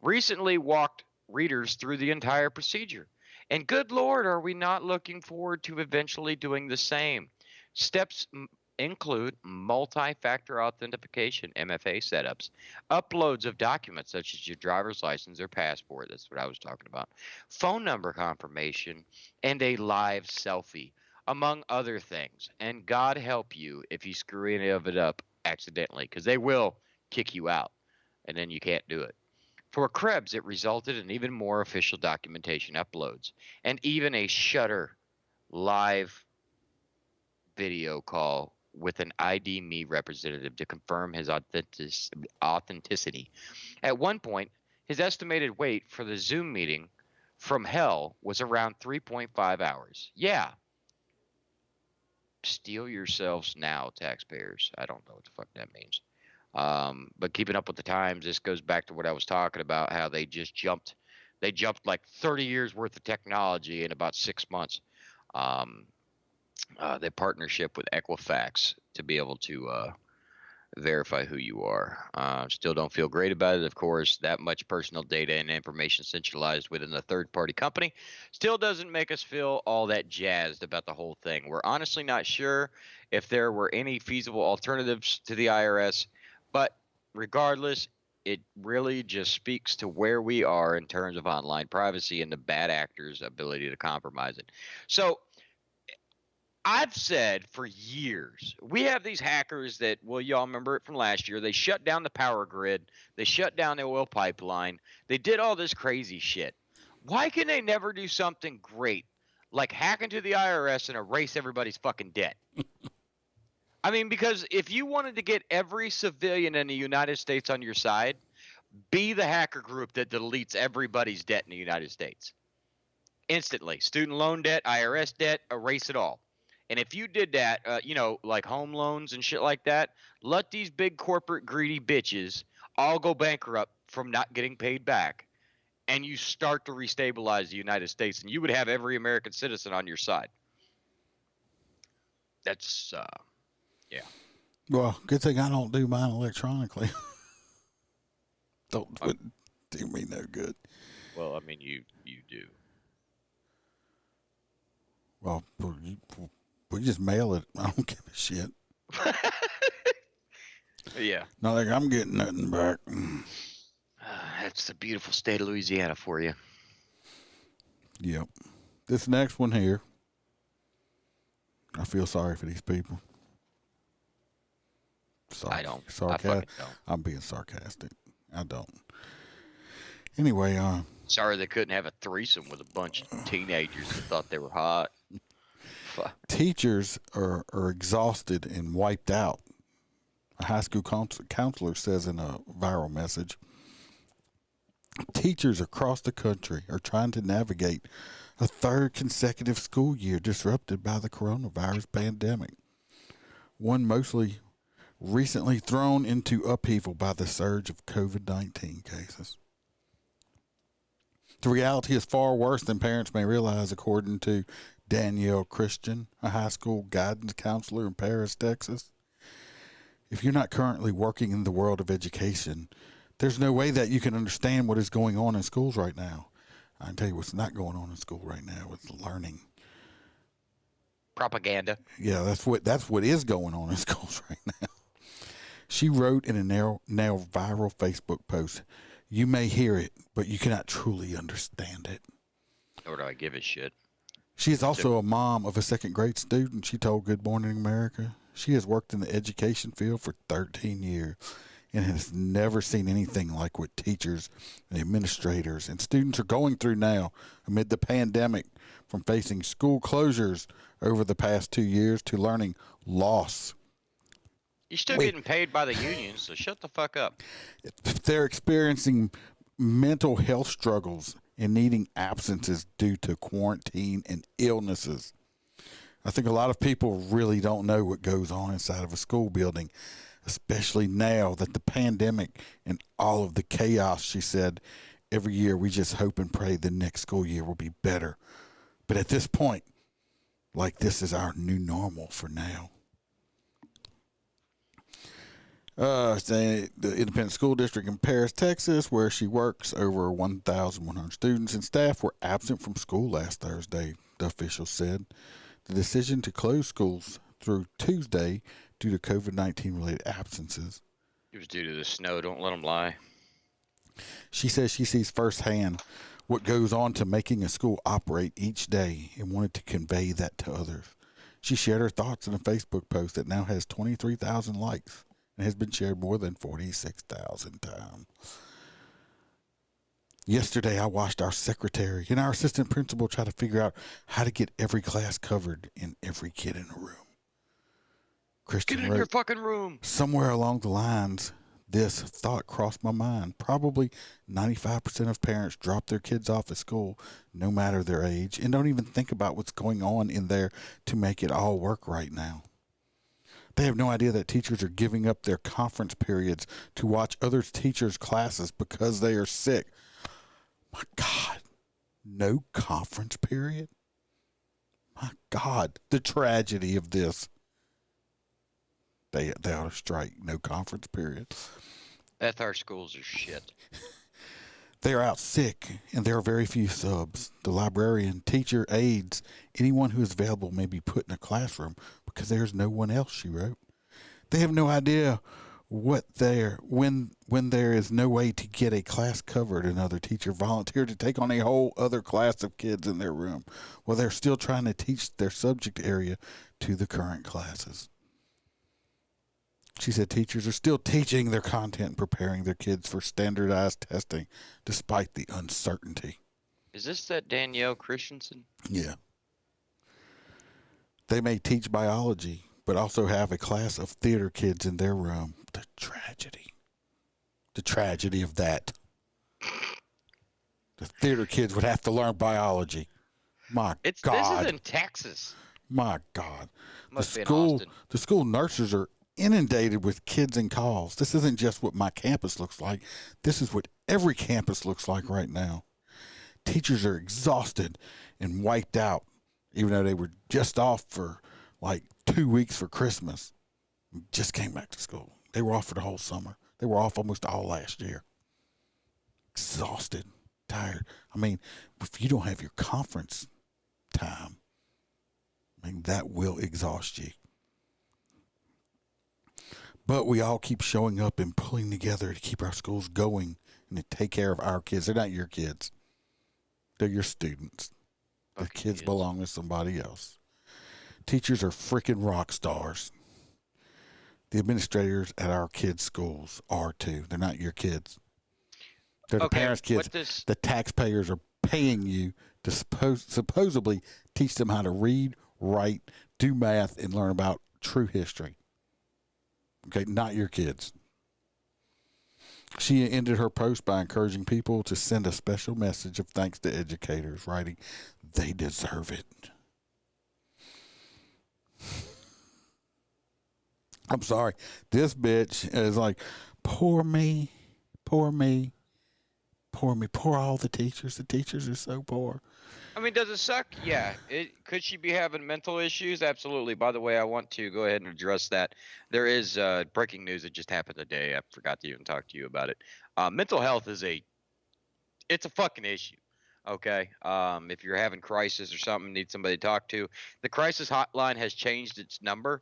recently walked readers through the entire procedure. And good Lord, are we not looking forward to eventually doing the same? Steps include multi-factor authentication, MFA setups, uploads of documents such as your driver's license or passport, that's what I was talking about, phone number confirmation, and a live selfie, among other things. And God help you if you screw any of it up accidentally, because they will kick you out, and then you can't do it. For Krebs, it resulted in even more official documentation uploads and even a Shutter live video call with an ID Me representative to confirm his authenticity. At one point, his estimated wait for the Zoom meeting from hell was around 3.5 hours. Yeah. Steal yourselves now, taxpayers. I don't know what the fuck that means. But keeping up with the times, this goes back to what I was talking about, how they just jumped like 30 years worth of technology in about 6 months. The partnership with Equifax to be able to verify who you are. Still don't feel great about it, of course. That much personal data and information centralized within a third-party company still doesn't make us feel all that jazzed about the whole thing. We're honestly not sure if there were any feasible alternatives to the IRS. But regardless, it really just speaks to where we are in terms of online privacy and the bad actors' ability to compromise it. So I've said for years, we have these hackers that, well, y'all remember it from last year. They shut down the power grid. They shut down the oil pipeline. They did all this crazy shit. Why can they never do something great, like hack into the IRS and erase everybody's fucking debt? I mean, because if you wanted to get every civilian in the United States on your side, be the hacker group that deletes everybody's debt in the United States. Instantly. Student loan debt, IRS debt, erase it all. And if you did that, like home loans and shit like that, let these big corporate greedy bitches all go bankrupt from not getting paid back. And you start to restabilize the United States, and you would have every American citizen on your side. That's, yeah. Well, good thing I don't do mine electronically. Don't do me no good. Well, I mean, you do. Well, we just mail it. I don't give a shit. Yeah. Not like I'm getting nothing back. That's the beautiful state of Louisiana for you. Yep. This next one here, I feel sorry for these people. I don't. I fucking don't. I'm being sarcastic. I don't. Anyway, sorry they couldn't have a threesome with a bunch of teenagers that thought they were hot. Teachers are exhausted and wiped out A high school counselor says in a viral message, teachers across the country are trying to navigate a third consecutive school year disrupted by the coronavirus pandemic, one mostly recently thrown into upheaval by the surge of COVID-19 cases. The reality is far worse than parents may realize, according to Danielle Christian, a high school guidance counselor in Paris, Texas. If you're not currently working in the world of education, there's no way that you can understand what is going on in schools right now. I can tell you what's not going on in school right now with learning. Propaganda. Yeah, that's what is going on in schools right now. She wrote in a now viral Facebook post, "You may hear it, but you cannot truly understand it." Nor do I give a shit. She is also a mom of a second grade student. She told Good Morning America she has worked in the education field for 13 years and has never seen anything like what teachers and administrators and students are going through now amid the pandemic, from facing school closures over the past 2 years to learning loss. You're still getting paid by the union, so shut the fuck up. They're experiencing mental health struggles and needing absences due to quarantine and illnesses. I think a lot of people really don't know what goes on inside of a school building, especially now that the pandemic and all of the chaos. She said, every year we just hope and pray the next school year will be better. But at this point, like, this is our new normal for now. Saying the independent school district in Paris, Texas, where she works, over 1,100 students and staff were absent from school last Thursday, the officials said. The decision to close schools through Tuesday due to COVID-19 related absences. It was due to the snow. Don't let them lie. She says she sees firsthand what goes on to making a school operate each day and wanted to convey that to others. She shared her thoughts in a Facebook post that now has 23,000 likes and has been shared more than 46,000 times. Yesterday, I watched our secretary and our assistant principal try to figure out how to get every class covered and every kid in a room. Christian Get in your fucking room. Somewhere along the lines, this thought crossed my mind. Probably 95% of parents drop their kids off at school, no matter their age, and don't even think about what's going on in there to make it all work right now. They have no idea that teachers are giving up their conference periods to watch other teachers' classes because they are sick. My God, no conference period? My God, the tragedy of this. They ought to strike, no conference period. Our schools are shit. They are out sick, and there are very few subs. The librarian, teacher, aides, anyone who is available may be put in a classroom because there's no one else, she wrote. They have no idea when there is no way to get a class covered. Another teacher volunteered to take on a whole other class of kids in their room while they're still trying to teach their subject area to the current classes. She said teachers are still teaching their content and preparing their kids for standardized testing despite the uncertainty. Is this that Danielle Christensen? Yeah. They may teach biology, but also have a class of theater kids in their room. The tragedy. The tragedy of that. The theater kids would have to learn biology. My God. This is in Texas. My God. Must be in Austin. The school nurses are inundated with kids and calls. This isn't just what my campus looks like. This is what every campus looks like right now. Teachers are exhausted and wiped out, even though they were just off for like 2 weeks for Christmas. Just came back to school. They were off for the whole summer. They were off almost all last year. Exhausted, tired. I mean, if you don't have your conference time, I mean, that will exhaust you. But we all keep showing up and pulling together to keep our schools going and to take care of our kids. They're not your kids. They're your students. The kids belong to somebody else. Teachers are freaking rock stars. The administrators at our kids' schools are too. They're not your kids. They're the parents' kids. The taxpayers are paying you to supposedly teach them how to read, write, do math, and learn about true history. Okay, not your kids. She ended her post by encouraging people to send a special message of thanks to educators, writing, "They deserve it." I'm sorry. This bitch is like, poor me, poor me, poor me, poor all the teachers. The teachers are so poor. I mean, does it suck? Yeah. Could she be having mental issues? Absolutely. By the way, I want to go ahead and address that. There is breaking news that just happened today. I forgot to even talk to you about it. Mental health is it's a fucking issue. Okay. If you're having crisis or something, need somebody to talk to, the crisis hotline has changed its number.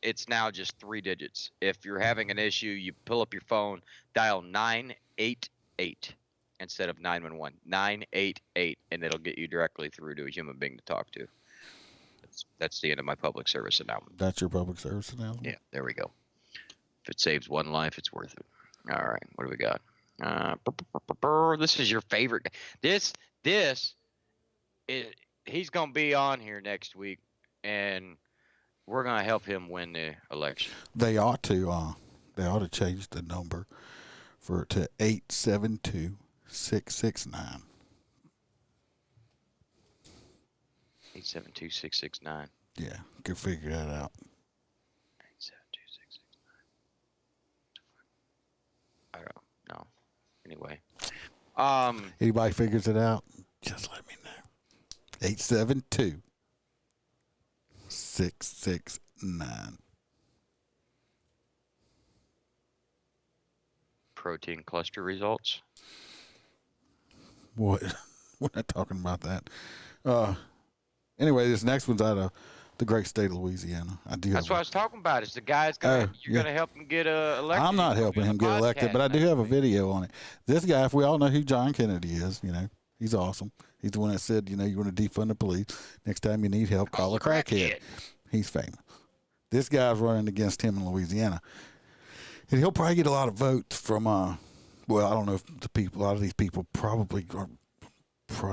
It's now just 3 digits. If you're having an issue, you pull up your phone, dial 988. Instead of 911, 988, and it'll get you directly through to a human being to talk to. That's the end of my public service announcement. That's your public service announcement? Yeah, there we go. If it saves one life, it's worth it. All right, what do we got? This is your favorite. This he's gonna be on here next week, and we're gonna help him win the election. They ought to change the number to 872-669. 872-669. Yeah, can figure that out. 872-669. I don't know. Anyway. Anybody figures it out, just let me know. 872-669. Protein cluster results. What? We're not talking about that. Anyway, this next one's out of the great state of Louisiana. That's what I was talking about. Is the guy's gonna gonna help him get elected? I'm not helping him get elected, but I do have a video on it. This guy, if we all know who John Kennedy is, he's awesome. He's the one that said, you want to defund the police. Next time you need help, call a crackhead. He's famous. This guy's running against him in Louisiana, and he'll probably get a lot of votes from. Well, I don't know if a lot of these people probably are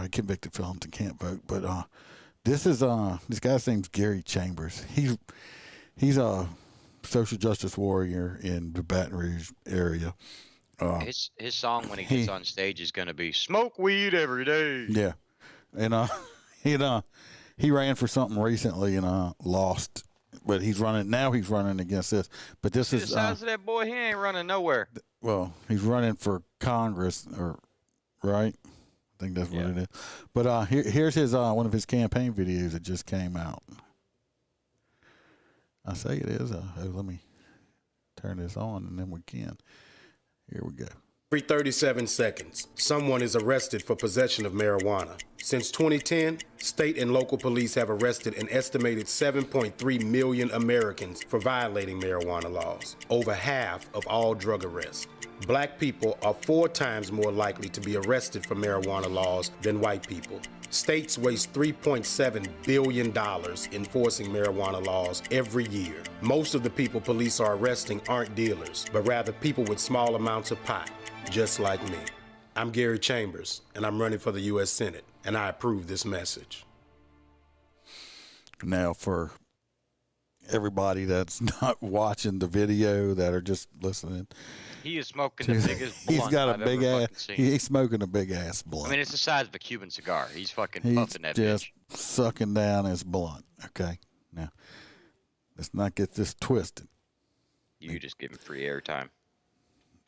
convicted felons and can't vote, but this guy's name's Gary Chambers. He's a social justice warrior in the Baton Rouge area. His song when he gets on stage is going to be "Smoke weed every day." Yeah, and he ran for something recently and lost, but he's running against this. But this is the size of that boy. He ain't running nowhere. Well, he's running for Congress, right? I think that's what it is. But here's his one of his campaign videos that just came out. I say it is. Let me turn this on, and then we can. Here we go. Every 37 seconds, someone is arrested for possession of marijuana. Since 2010, state and local police have arrested an estimated 7.3 million Americans for violating marijuana laws, over half of all drug arrests. Black people are 4 times more likely to be arrested for marijuana laws than white people. States waste $3.7 billion enforcing marijuana laws every year. Most of the people police are arresting aren't dealers, but rather people with small amounts of pot, just like me. I'm Gary Chambers, and I'm running for the U.S. Senate, and I approve this message. Now, for everybody that's not watching the video, that are just listening, he is smoking the biggest blunt he's got a I've big ever ass. fucking seen. He's smoking a big ass blunt. I mean, it's the size of a Cuban cigar. He's fucking He's puffing that just bitch. sucking down his blunt. Okay, now let's not get this twisted. You just give him free airtime.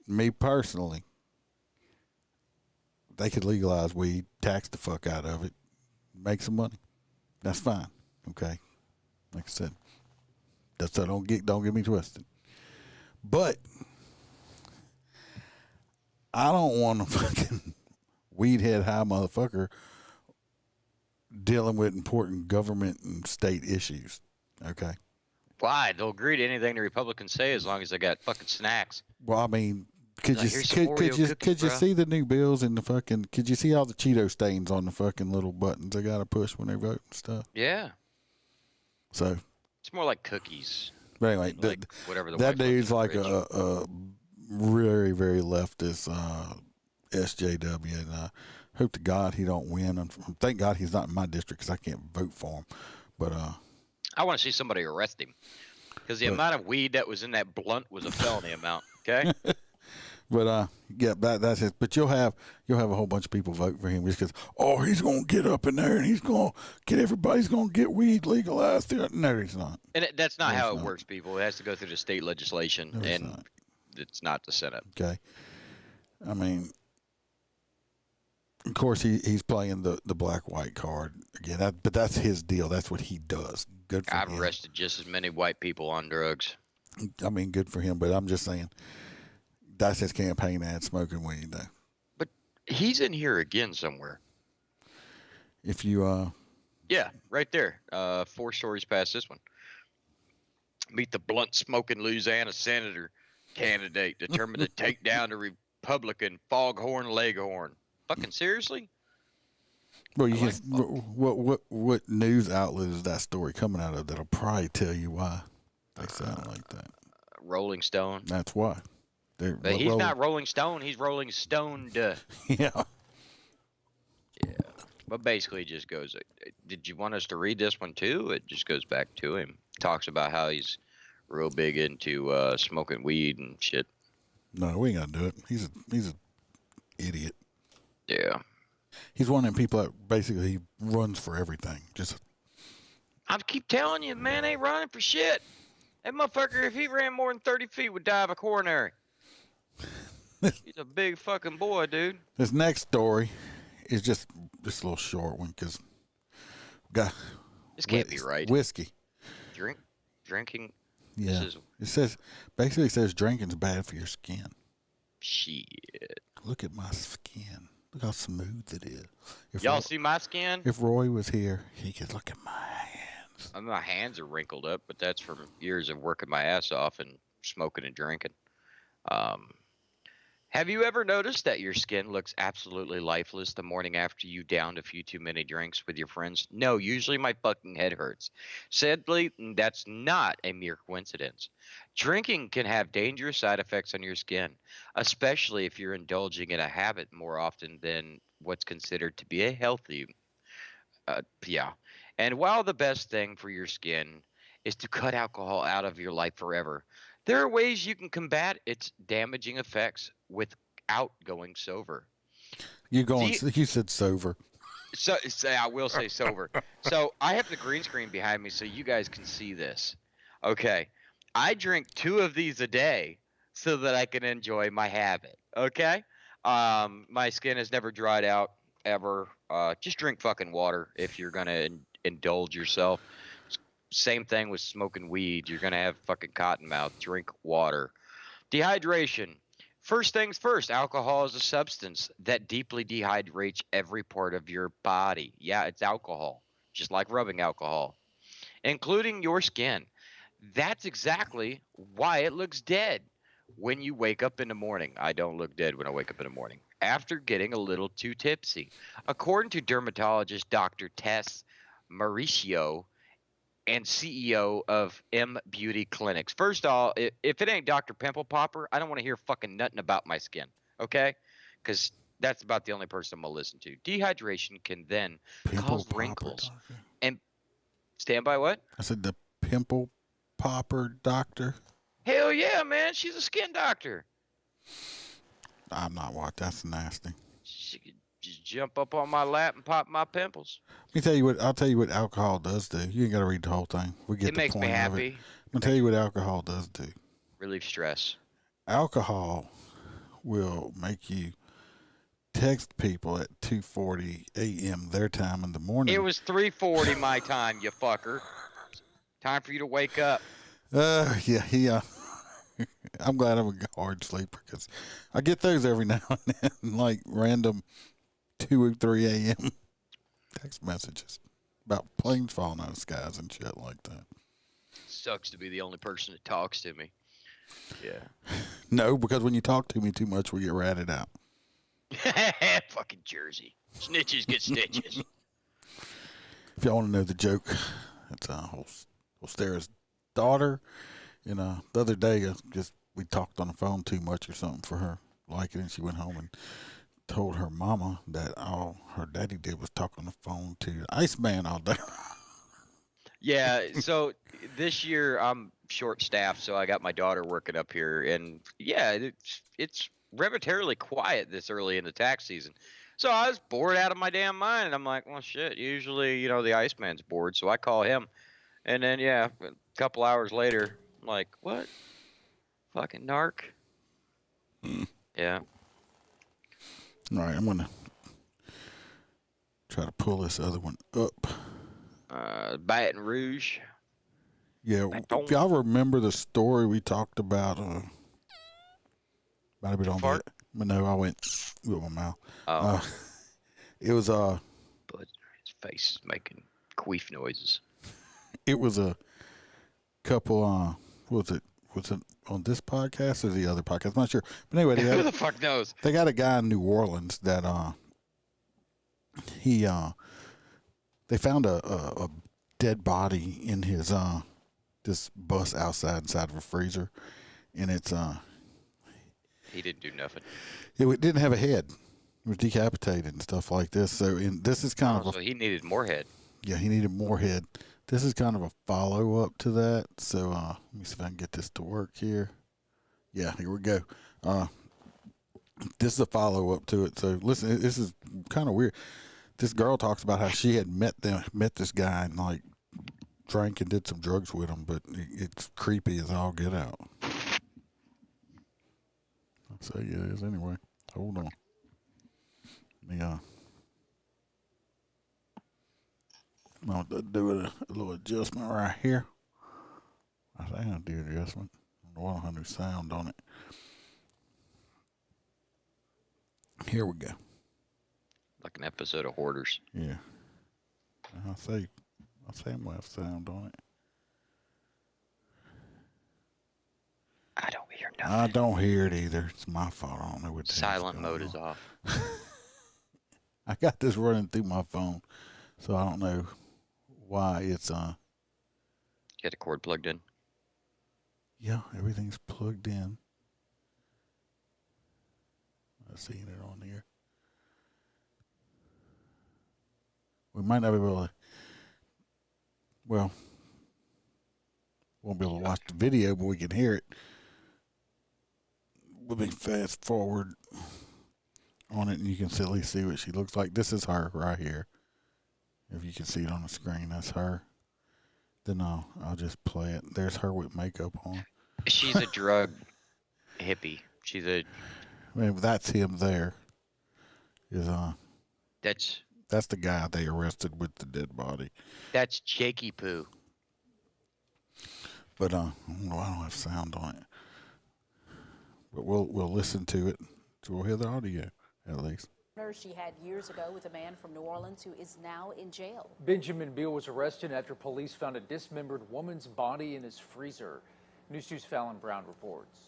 Me personally, they could legalize weed, tax the fuck out of it, make some money. That's fine. Okay, like I said, that's so don't get me twisted. But I don't want a fucking weed head high motherfucker dealing with important government and state issues. Okay. Why? They'll agree to anything the Republicans say as long as they got fucking snacks. Well, I mean, could Like, here's some Oreo you cookies, see the new bills in the fucking? Could you see all the Cheeto stains on the fucking little buttons they got to push when they vote and stuff? Yeah. So It's more like cookies. But anyway, Like whatever the that white dude's ones like in the a very, very leftist SJW, and I hope to God he don't win. And thank God he's not in my district because I can't vote for him. But I want to see somebody arrest him. Because the amount of weed that was in that blunt was a felony amount. Okay. But yeah, that's it. But you'll have a whole bunch of people vote for him just because, oh, he's gonna get up in there and he's gonna get everybody's gonna get weed legalized. No, he's not. And that's not how it works, people. It has to go through the state legislation, and it's not the Senate. Okay. I mean, of course, he's playing the black-white card again. But that's his deal. That's what he does. Good for him. I've arrested just as many white people on drugs. I mean, good for him. But I'm just saying, that's his campaign ad, smoking weed, though. But he's in here again somewhere. If you Yeah, right there. 4 stories past this one. Meet the blunt smoking Louisiana senator candidate determined to take down the Republican foghorn leghorn. Fucking seriously? Well, you what news outlet is that story coming out of? That'll probably tell you why they sound like that. Rolling Stone. That's why. But he's not Rolling Stone. He's Rolling Stoned. Yeah. Yeah. But basically, it just goes. Did you want us to read this one too? It just goes back to him. Talks about how he's real big into smoking weed and shit. No, we ain't gotta do it. He's an idiot. Yeah. He's one of them people that basically he runs for everything. I keep telling you, man, ain't running for shit. That motherfucker, if he ran more than 30 feet, would die of a coronary. He's a big fucking boy, dude. This next story is just a little short one because this can't be right. Whiskey. Drinking. Yeah. It says drinking's bad for your skin. Shit. Look at my skin. Look how smooth it is. Y'all see my skin? If Roy was here, he could look at my hands. My hands are wrinkled up, but that's from years of working my ass off and smoking and drinking. Have you ever noticed that your skin looks absolutely lifeless the morning after you downed a few too many drinks with your friends? No, usually my fucking head hurts. Sadly, that's not a mere coincidence. Drinking can have dangerous side effects on your skin, especially if you're indulging in a habit more often than what's considered to be a healthy. And while the best thing for your skin is to cut alcohol out of your life forever, there are ways you can combat its damaging effects without going sober. You said sober. So I will say sober. So I have the green screen behind me so you guys can see this. Okay. I drink 2 of these a day so that I can enjoy my habit. Okay. My skin has never dried out ever. Just drink fucking water if you're going to indulge yourself. Same thing with smoking weed. You're going to have fucking cotton mouth. Drink water. Dehydration. First things first, alcohol is a substance that deeply dehydrates every part of your body. Yeah, it's alcohol, just like rubbing alcohol, including your skin. That's exactly why it looks dead when you wake up in the morning. I don't look dead when I wake up in the morning after getting a little too tipsy. According to dermatologist Dr. Tess Mauricio, and CEO of M Beauty Clinics. First of all, if it ain't Dr. Pimple Popper, I don't want to hear fucking nothing about my skin, okay? Because that's about the only person I'm going to listen to. Dehydration can then cause wrinkles. And stand by what? I said the Pimple Popper doctor. Hell yeah, man. She's a skin doctor. I'm not what. That's nasty. She could just jump up on my lap and pop my pimples. Let me tell you what. I'll tell you what alcohol does do. You ain't got to read the whole thing. We get it the makes point me happy. of it. I'm gonna tell you what alcohol does do. Relieve stress. Alcohol will make you text people at 2:40 a.m. their time in the morning. It was 3:40 my time, you fucker. Time for you to wake up. Yeah. I'm glad I'm a hard sleeper because I get those every now and then, like random 2 or 3 a.m. text messages about planes falling out of skies and shit like that. Sucks to be the only person that talks to me. Yeah. No, because when you talk to me too much, we get ratted out. Fucking Jersey. Snitches get stitches. If y'all want to know the joke, it's Holstera's daughter. And the other day, we talked on the phone too much or something for her liking it, and she went home and told her mama that all her daddy did was talk on the phone to the Iceman all day. Yeah, so this year I'm short-staffed, so I got my daughter working up here, and yeah, it's relatively quiet this early in the tax season. So I was bored out of my damn mind, and I'm like, well, shit. Usually, the Iceman's bored, so I call him, and then yeah, a couple hours later, I'm like, what? Fucking narc. Yeah. All right, I'm gonna try to pull this other one up. Baton Rouge. Yeah, if y'all remember the story we talked about, might have been on Fart? that. But no, I went with my mouth. Oh. It was But his face is making queef noises. it was a couple. Was it on this podcast or the other podcast? I'm not sure. But anyway, Who the fuck knows? they got a guy in New Orleans that they found a dead body in his this bus inside of a freezer, and it's He didn't do nothing. it didn't have a head. It was decapitated and stuff like this. So, and this is kind of so he needed more head. yeah, he needed more head. This is kind of a follow up to that. So let me see if I can get this to work here. Yeah, here we go. This is a follow up to it. So listen, this is kind of weird. This girl talks about how she had met this guy and like drank and did some drugs with him, but it's creepy as all get out. So yeah, it is anyway. Hold on. Yeah. I'm gonna do a little adjustment right here. I think I'll do adjustment. I don't want to do sound on it. Here we go. Like an episode of Hoarders. Yeah. I'll say I'm gonna have sound on it. I don't hear nothing. I don't hear it either. It's my fault. I don't know what the hell's Silent going mode on. is off. I got this running through my phone, so I don't know why it's You got the cord plugged in? Yeah, everything's plugged in. I'm seeing it on here. We might not be able to. Well, won't be able to watch the video, but we can hear it. We'll be fast forward on it, and you can at least see what she looks like. This is her right here. If you can see it on the screen, that's her. Then I'll just play it. There's her with makeup on. She's a drug hippie. She's a. I mean, that's him there. That's the guy they arrested with the dead body. That's Jakey Poo. But I don't have sound on it. But we'll listen to it. So we'll hear the audio at least. She had years ago with a man from New Orleans who is now in jail. Benjamin Beal was arrested after police found a dismembered woman's body in his freezer. News 2's Fallon Brown reports.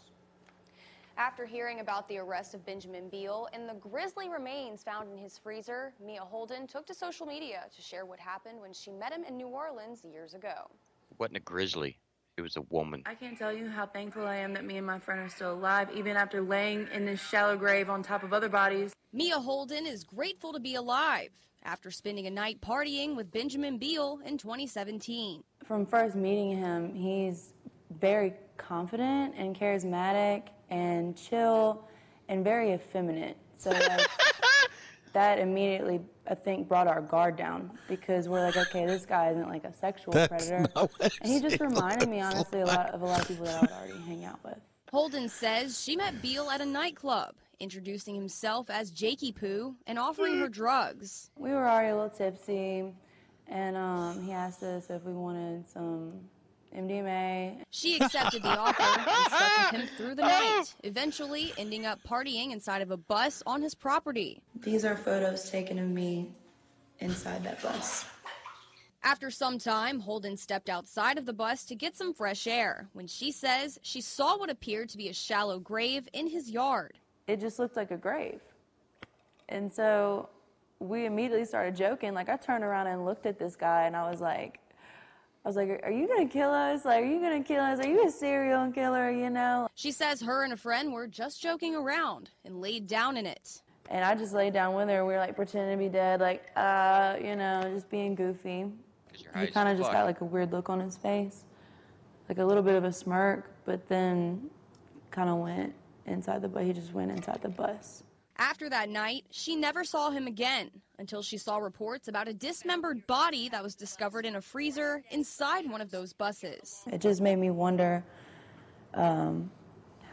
After hearing about the arrest of Benjamin Beal and the grisly remains found in his freezer, Mia Holden took to social media to share what happened when she met him in New Orleans years ago. It wasn't a grizzly. It was a woman. I can't tell you how thankful I am that me and my friend are still alive, even after laying in this shallow grave on top of other bodies. Mia Holden is grateful to be alive after spending a night partying with Benjamin Beal in 2017. From first meeting him, he's very confident and charismatic and chill and very effeminate. So that immediately, I think, brought our guard down because we're like, okay, this guy isn't like a sexual predator. And he just reminded me, honestly, of a lot of people that I would already hang out with. Holden says she met Beal at a nightclub, introducing himself as Jakey Poo and offering her drugs. We were already a little tipsy, and he asked us if we wanted some MDMA. She accepted the offer and stuck with him through the night, eventually ending up partying inside of a bus on his property. These are photos taken of me inside that bus. After some time, Holden stepped outside of the bus to get some fresh air when she says she saw what appeared to be a shallow grave in his yard. It just looked like a grave. And so we immediately started joking. Like, I turned around and looked at this guy, and I was like, are you going to kill us? Like, are you going to kill us? Are you a serial killer, you know? She says her and a friend were just joking around and laid down in it. And I just laid down with her. We were, like, pretending to be dead, like, just being goofy. he kind of just got like a weird look on his face, like a little bit of a smirk, but then kind of went inside the bus. He just went inside the bus. After that night, she never saw him again until she saw reports about a dismembered body that was discovered in a freezer inside one of those buses. It just made me wonder, how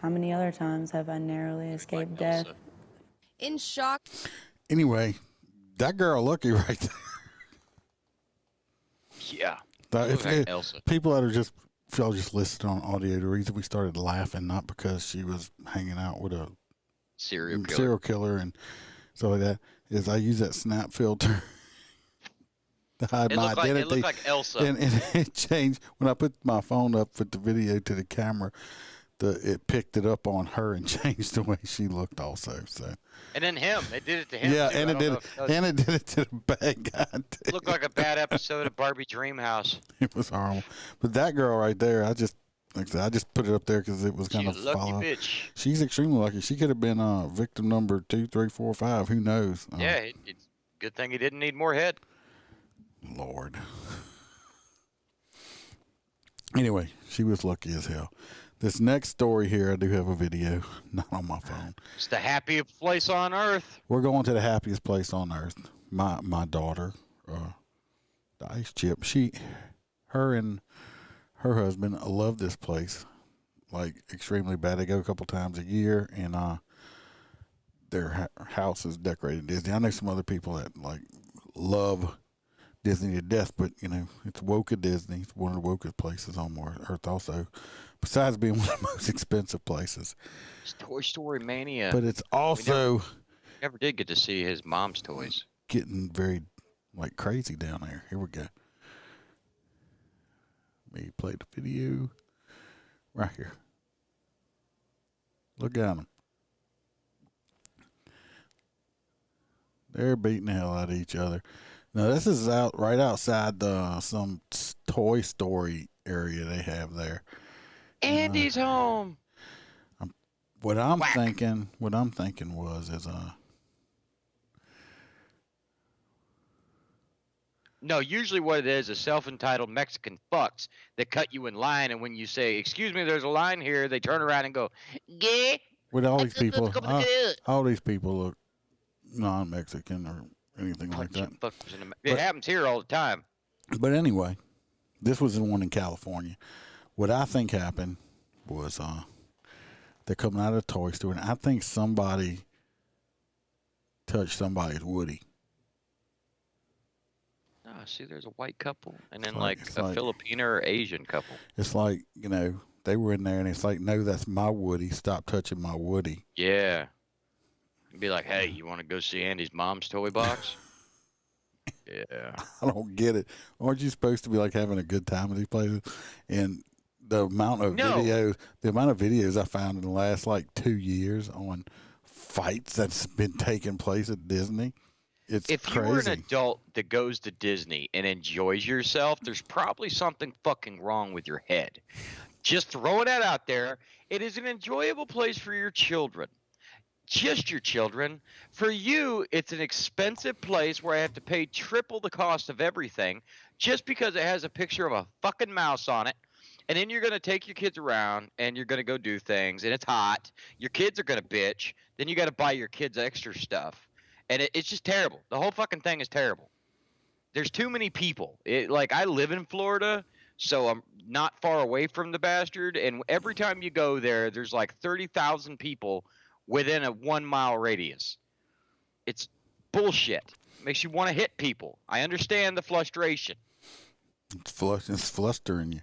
many other times have I narrowly escaped death? In shock. Anyway, that girl lucky right there. Yeah. People that are just, if y'all just listened on audio, the reason we started laughing, not because she was hanging out with a serial killer and stuff like that, is I use that snap filter to hide my identity. It looked like Elsa. And it changed. When I put my phone up with the video to the camera, it picked it up on her and changed the way she looked also. So. And then him. It did it to him. Yeah, too. and it did it to the bad guy too. It looked like a bad episode of Barbie Dreamhouse. It was horrible. But that girl right there, I just put it up there because it was kind of lucky bitch. She's extremely lucky. She could have been victim number 2, 3, 4, 5. Who knows? Yeah, it's good thing he didn't need more head. Lord. Anyway, she was lucky as hell. This next story here, I do have a video, not on my phone. It's the happiest place on earth. We're going to the happiest place on earth. My daughter, the Ice Chip, her and her husband love this place, like extremely bad. They go a couple times a year, and their house is decorated Disney. I know some other people that like love Disney to death, but you know it's woke at Disney. It's one of the wokest places on earth, also. Besides being one of the most expensive places. It's Toy Story mania. But it's also never did get to see his mom's toys. Getting very like crazy down there. Here we go. Let me play the video right here. Look at them. They're beating the hell out of each other. Now this is right outside some Toy Story area they have there. Andy's home. What I'm thinking is No, usually what it is self-entitled Mexican fucks that cut you in line, and when you say, "Excuse me, there's a line here," they turn around and go, "Yeah." With all these people, all these people look non-Mexican or anything like that. It happens here all the time. But anyway, this was the one in California. What I think happened was they're coming out of a toy store, and I think somebody touched somebody's Woody. Oh, see, there's a white couple, and then like a Filipino or Asian couple. It's like, you know, they were in there, and it's like, no, that's my Woody. Stop touching my Woody. Yeah. Be like, hey, you want to go see Andy's mom's toy box? Yeah. I don't get it. Aren't you supposed to be like having a good time at these places? And the amount of videos I found in the last like 2 years on fights that's been taking place at Disney, it's if crazy. You're an adult that goes to Disney and enjoys yourself, there's probably something fucking wrong with your head. Just throwing that out there. It is an enjoyable place for your children. Just your children. For you, it's an expensive place where I have to pay triple the cost of everything just because it has a picture of a fucking mouse on it. And then you're going to take your kids around and you're going to go do things, and it's hot. Your kids are going to bitch. Then you got to buy your kids extra stuff. And it's just terrible. The whole fucking thing is terrible. There's too many people. Like, I live in Florida, so I'm not far away from the bastard. And every time you go there, there's like 30,000 people within a 1 mile radius. It's bullshit. Makes you want to hit people. I understand the frustration. It's flustering you.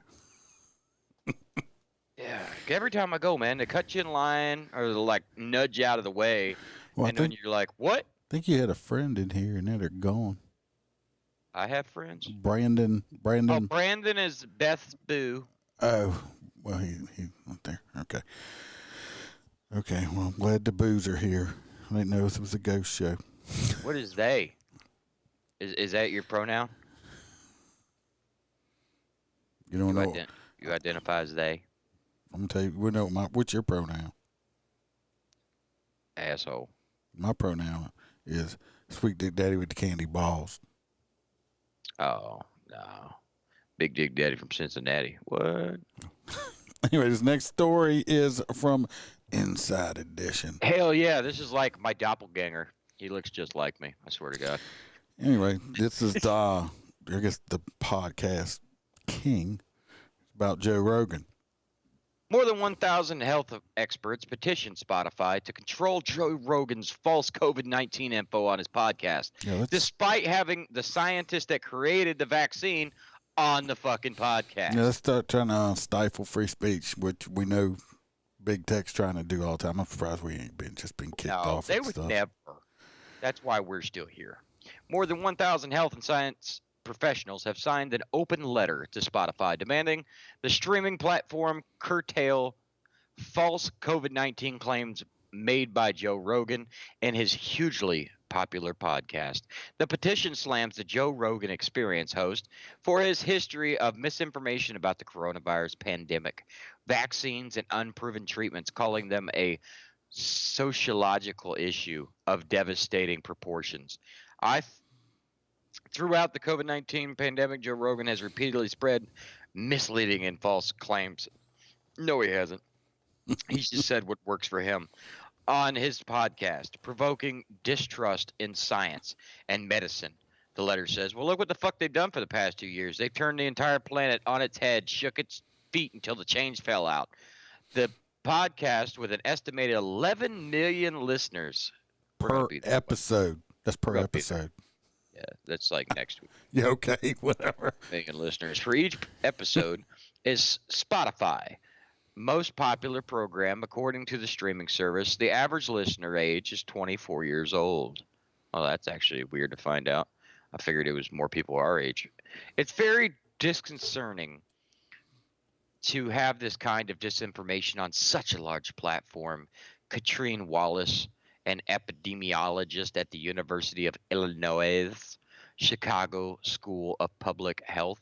Yeah. Every time I go, man, they cut you in line or they'll like nudge you out of the way. Well, and then you're like, what? I think you had a friend in here and now they're gone. I have friends. Brandon. Oh, Brandon is Beth's boo. Oh, well, he went there. Okay. Okay, well, I'm glad the boos are here. I didn't know it was a ghost show. What is they? Is that your pronoun? You don't know. You identify as they? I'm going to tell you, we know what's your pronoun? Asshole. My pronoun is Sweet Dick Daddy with the candy balls. Oh, No. Big Dig Daddy from Cincinnati. What? Anyway, this next story is from Inside Edition. Hell yeah, this is like my doppelganger. He looks just like me. I swear to God. Anyway, this is I guess the podcast king about Joe Rogan. More than 1,000 health experts petitioned Spotify to control Joe Rogan's false COVID-19 info on his podcast, despite having the scientist that created the vaccine on the fucking podcast. Yeah, let's start trying to stifle free speech, which we know big tech's trying to do all the time. I'm surprised we ain't been kicked off. They would never. That's why we're still here. More than 1,000 health and science professionals have signed an open letter to Spotify demanding the streaming platform curtail false COVID-19 claims made by Joe Rogan and his hugely popular podcast. The petition slams the Joe Rogan Experience host for his history of misinformation about the coronavirus pandemic, vaccines, and unproven treatments, calling them a sociological issue of devastating proportions. Throughout the COVID-19 pandemic, Joe Rogan has repeatedly spread misleading and false claims. No, he hasn't. He's just said what works for him on his podcast, provoking distrust in science and medicine. The letter says, well, look what the fuck they've done for the past 2 years. They've turned the entire planet on its head, shook its feet until the chains fell out. The podcast, with an estimated 11 million listeners per episode. That's per episode. Yeah, that's like next week. Yeah, okay, whatever. Million listeners for each episode is Spotify. Most popular program, according to the streaming service. The average listener age is 24 years old. Oh, that's actually weird to find out. I figured it was more people our age. It's very disconcerting to have this kind of disinformation on such a large platform. Katrine Wallace, an epidemiologist at the University of Illinois, Chicago School of Public Health.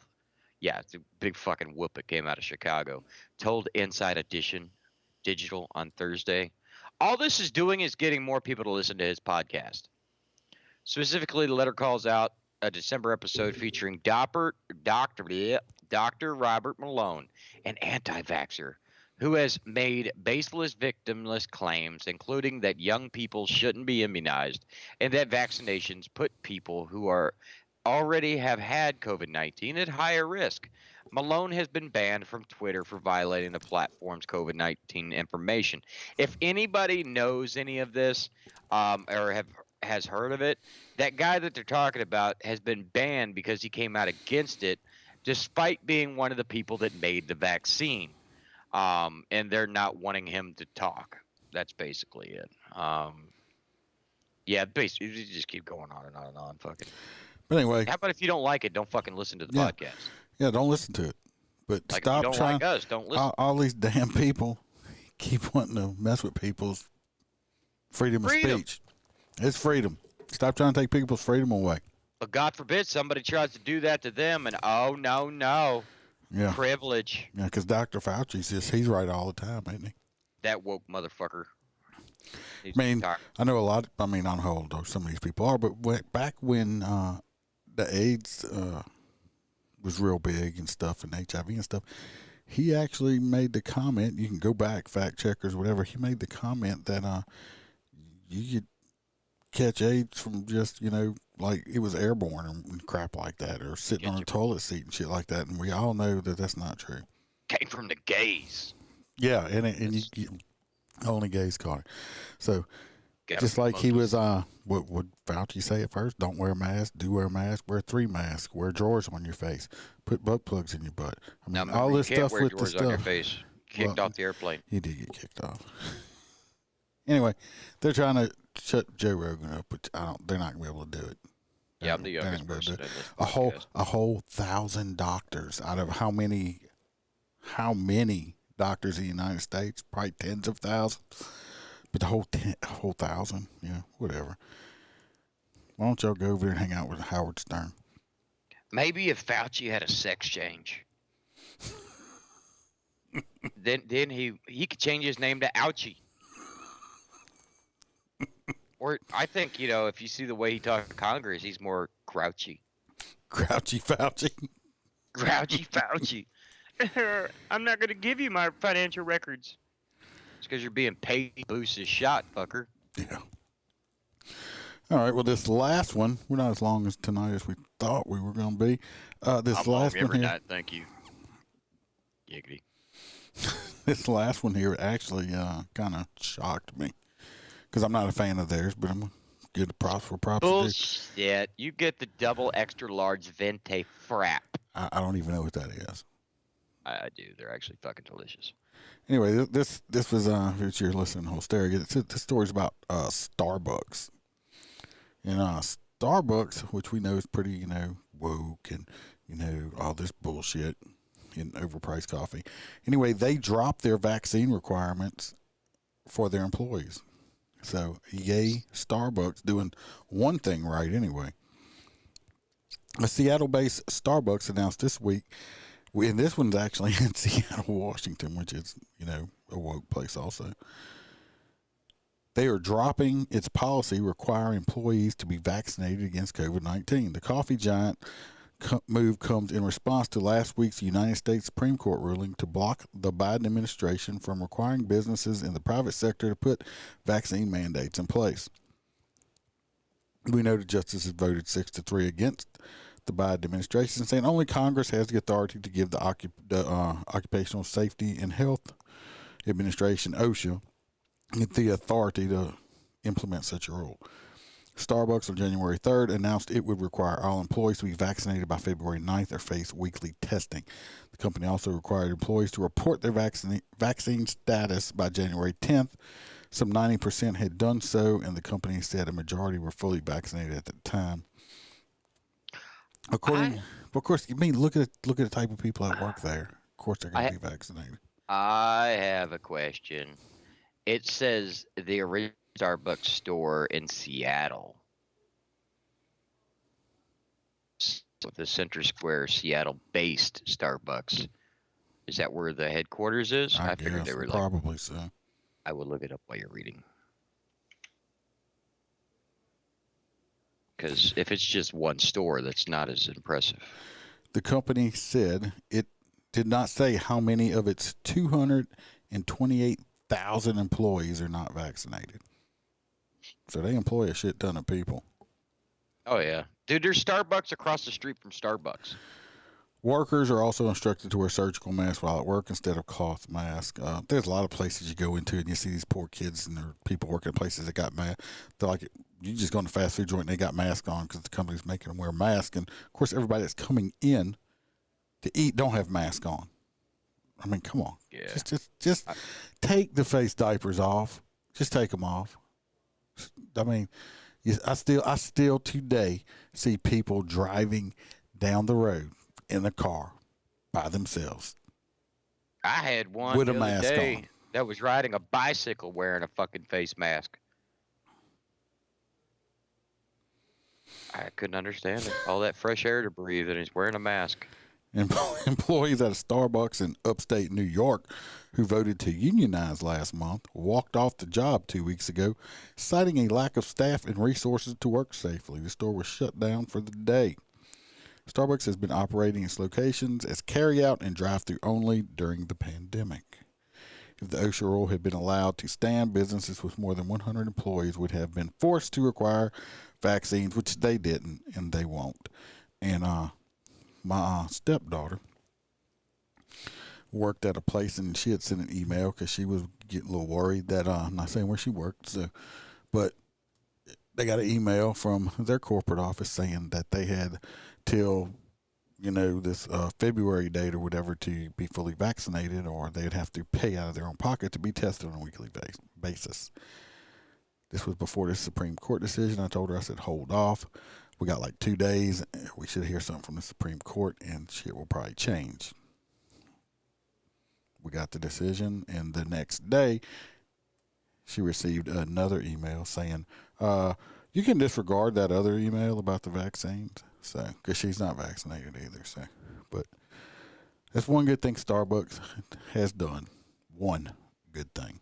Yeah, it's a big fucking whoop that came out of Chicago. Told Inside Edition Digital on Thursday. All this is doing is getting more people to listen to his podcast. Specifically, the letter calls out a December episode featuring Dr. Robert Malone, an anti-vaxxer, who has made baseless, victimless claims, including that young people shouldn't be immunized and that vaccinations put people who already have had COVID-19 at higher risk. Malone has been banned from Twitter for violating the platform's COVID-19 information. If anybody knows any of this or has heard of it, that guy that they're talking about has been banned because he came out against it, despite being one of the people that made the vaccine. And they're not wanting him to talk. That's basically it. Yeah, basically, you just keep going on and on and on. Fucking. But anyway. How about if you don't like it, don't fucking listen to the podcast? Yeah, don't listen to it. But like stop if you don't trying. Like us, don't listen. All these damn people keep wanting to mess with people's freedom of speech. It's freedom. Stop trying to take people's freedom away. But God forbid somebody tries to do that to them, and oh, no. Yeah. Privilege. Yeah, because Dr. Fauci's he's right all the time, ain't he? That woke motherfucker. I mean, I know a lot. I don't know how old some of these people are, but back when the AIDS was real big and stuff, and HIV and stuff, he actually made the comment. You can go back, fact checkers, whatever. He made the comment that you could catch AIDS from just like it was airborne and crap like that, or sitting on a toilet seat and shit like that. And we all know that that's not true. Came from the gays. Yeah, and you only gays caught it. So just like he was, what would Fauci say at first? Don't wear a mask. Do wear a mask. Wear 3 masks. Wear drawers on your face. Put butt plugs in your butt. I mean, all this stuff with the stuff. On your face. Kicked off the airplane. He did get kicked off. Anyway, they're trying to shut Joe Rogan up, but they're not gonna be able to do it. Yeah, I'm the youngest person in this a whole 1,000 doctors out of how many doctors in the United States? Probably tens of thousands. But the whole 1,000, yeah, whatever. Why don't y'all go over there and hang out with Howard Stern? Maybe if Fauci had a sex change, then he could change his name to Ouchie. Or I think, if you see the way he talks to Congress, he's more grouchy. Grouchy Fauci. Grouchy Fauci. I'm not going to give you my financial records. It's because you're being paid to boost his shot, fucker. Yeah. All right. Well, this last one, we're not as long as tonight as we thought we were going to be. This last one here. Thank you. Giggity. This last one here actually kind of shocked me because I'm not a fan of theirs, but I'm going to give the props for props. Bullshit. You get the double extra large Venti frap. I don't even know what that is. I do. They're actually fucking delicious. Anyway, this was if you're listening to Hysteria, this story's about Starbucks. And Starbucks, which we know is pretty, woke and, all this bullshit in overpriced coffee. Anyway, they dropped their vaccine requirements for their employees. So, yay, Starbucks doing one thing right anyway. A Seattle-based Starbucks announced this week, and this one's actually in Seattle, Washington, which is, a woke place also. They are dropping its policy requiring employees to be vaccinated against COVID-19. The coffee giant move comes in response to last week's United States Supreme Court ruling to block the Biden administration from requiring businesses in the private sector to put vaccine mandates in place. We know the justices voted 6-3 against the Biden administration, saying only Congress has the authority to give the Occupational Safety and Health Administration, OSHA, the authority to implement such a rule. Starbucks on January 3rd announced it would require all employees to be vaccinated by February 9th or face weekly testing. The company also required employees to report their vaccine status by January 10th. Some 90% had done so, and the company said a majority were fully vaccinated at the time. Of course, look at the type of people that work there. Of course, they're going to be vaccinated. I have a question. It says the original Starbucks store in Seattle. So the Center Square Seattle-based Starbucks. Is that where the headquarters is? I figured they were probably so. I will look it up while you're reading. Because if it's just one store, that's not as impressive. The company said it did not say how many of its 228,000 employees are not vaccinated. So they employ a shit ton of people. Oh, yeah. Dude, there's Starbucks across the street from Starbucks. Workers are also instructed to wear surgical masks while at work instead of cloth masks. There's a lot of places you go into and you see these poor kids and there are people working at places that got masks. They're like, you just go in a fast food joint and they got masks on because the company's making them wear masks. And, of course, everybody that's coming in to eat don't have masks on. I mean, come on. Yeah. Just take the face diapers off. Just take them off. I mean, I still today see people driving down the road in a car by themselves. I had one with a the other mask day on that was riding a bicycle wearing a fucking face mask. I couldn't understand it. All that fresh air to breathe, and he's wearing a mask. Employees at a Starbucks in upstate New York who voted to unionize last month walked off the job 2 weeks ago, citing a lack of staff and resources to work safely. The store was shut down for the day. Starbucks has been operating its locations as carry-out and drive-through only during the pandemic. If the OSHA rule had been allowed to stand, businesses with more than 100 employees would have been forced to require vaccines, which they didn't, and they won't. And my stepdaughter worked at a place, and she had sent an email because she was getting a little worried that I'm not saying where she worked, but they got an email from their corporate office saying that they had till this February date or whatever to be fully vaccinated, or they'd have to pay out of their own pocket to be tested on a weekly basis. This was before the Supreme Court decision. I told her, I said, hold off. We got like 2 days. We should hear something from the Supreme Court, and shit will probably change. We got the decision, and the next day, she received another email saying, you can disregard that other email about the vaccines. So, because she's not vaccinated either. So, but that's one good thing Starbucks has done. One good thing.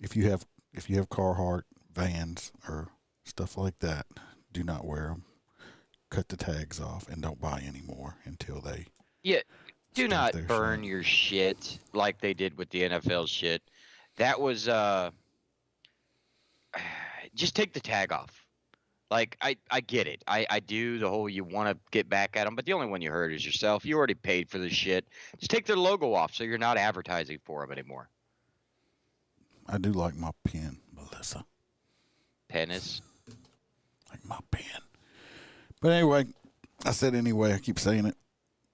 If you have Carhartt, Vans, or stuff like that, do not wear them. cut the tags off and don't buy anymore until they. Yeah, do Stop not their burn your shit like they did with the NFL shit. That was just take the tag off. Like, I get it. I do the whole you want to get back at them, but the only one you hurt is yourself. You already paid for this shit. Just take their logo off so you're not advertising for them anymore. I do like my pen, Melissa. Penis. Like my pen. But anyway, I said anyway. I keep saying it.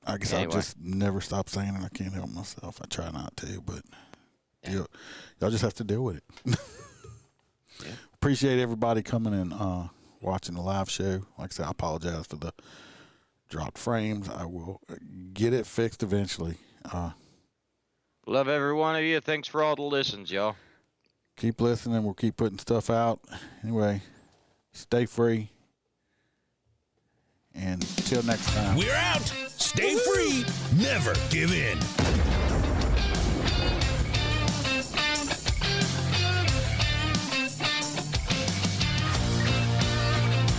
I guess Anyway. I'll just never stop saying it. I can't help myself. I try not to, but y'all just have to deal with it. Appreciate everybody coming and watching the live show. Like I said, I apologize for the dropped frames. I will get it fixed eventually. Love every one of you. Thanks for all the listens, y'all. Keep listening. We'll keep putting stuff out. Anyway, stay free. And until next time. We're out. Stay free. Never give in.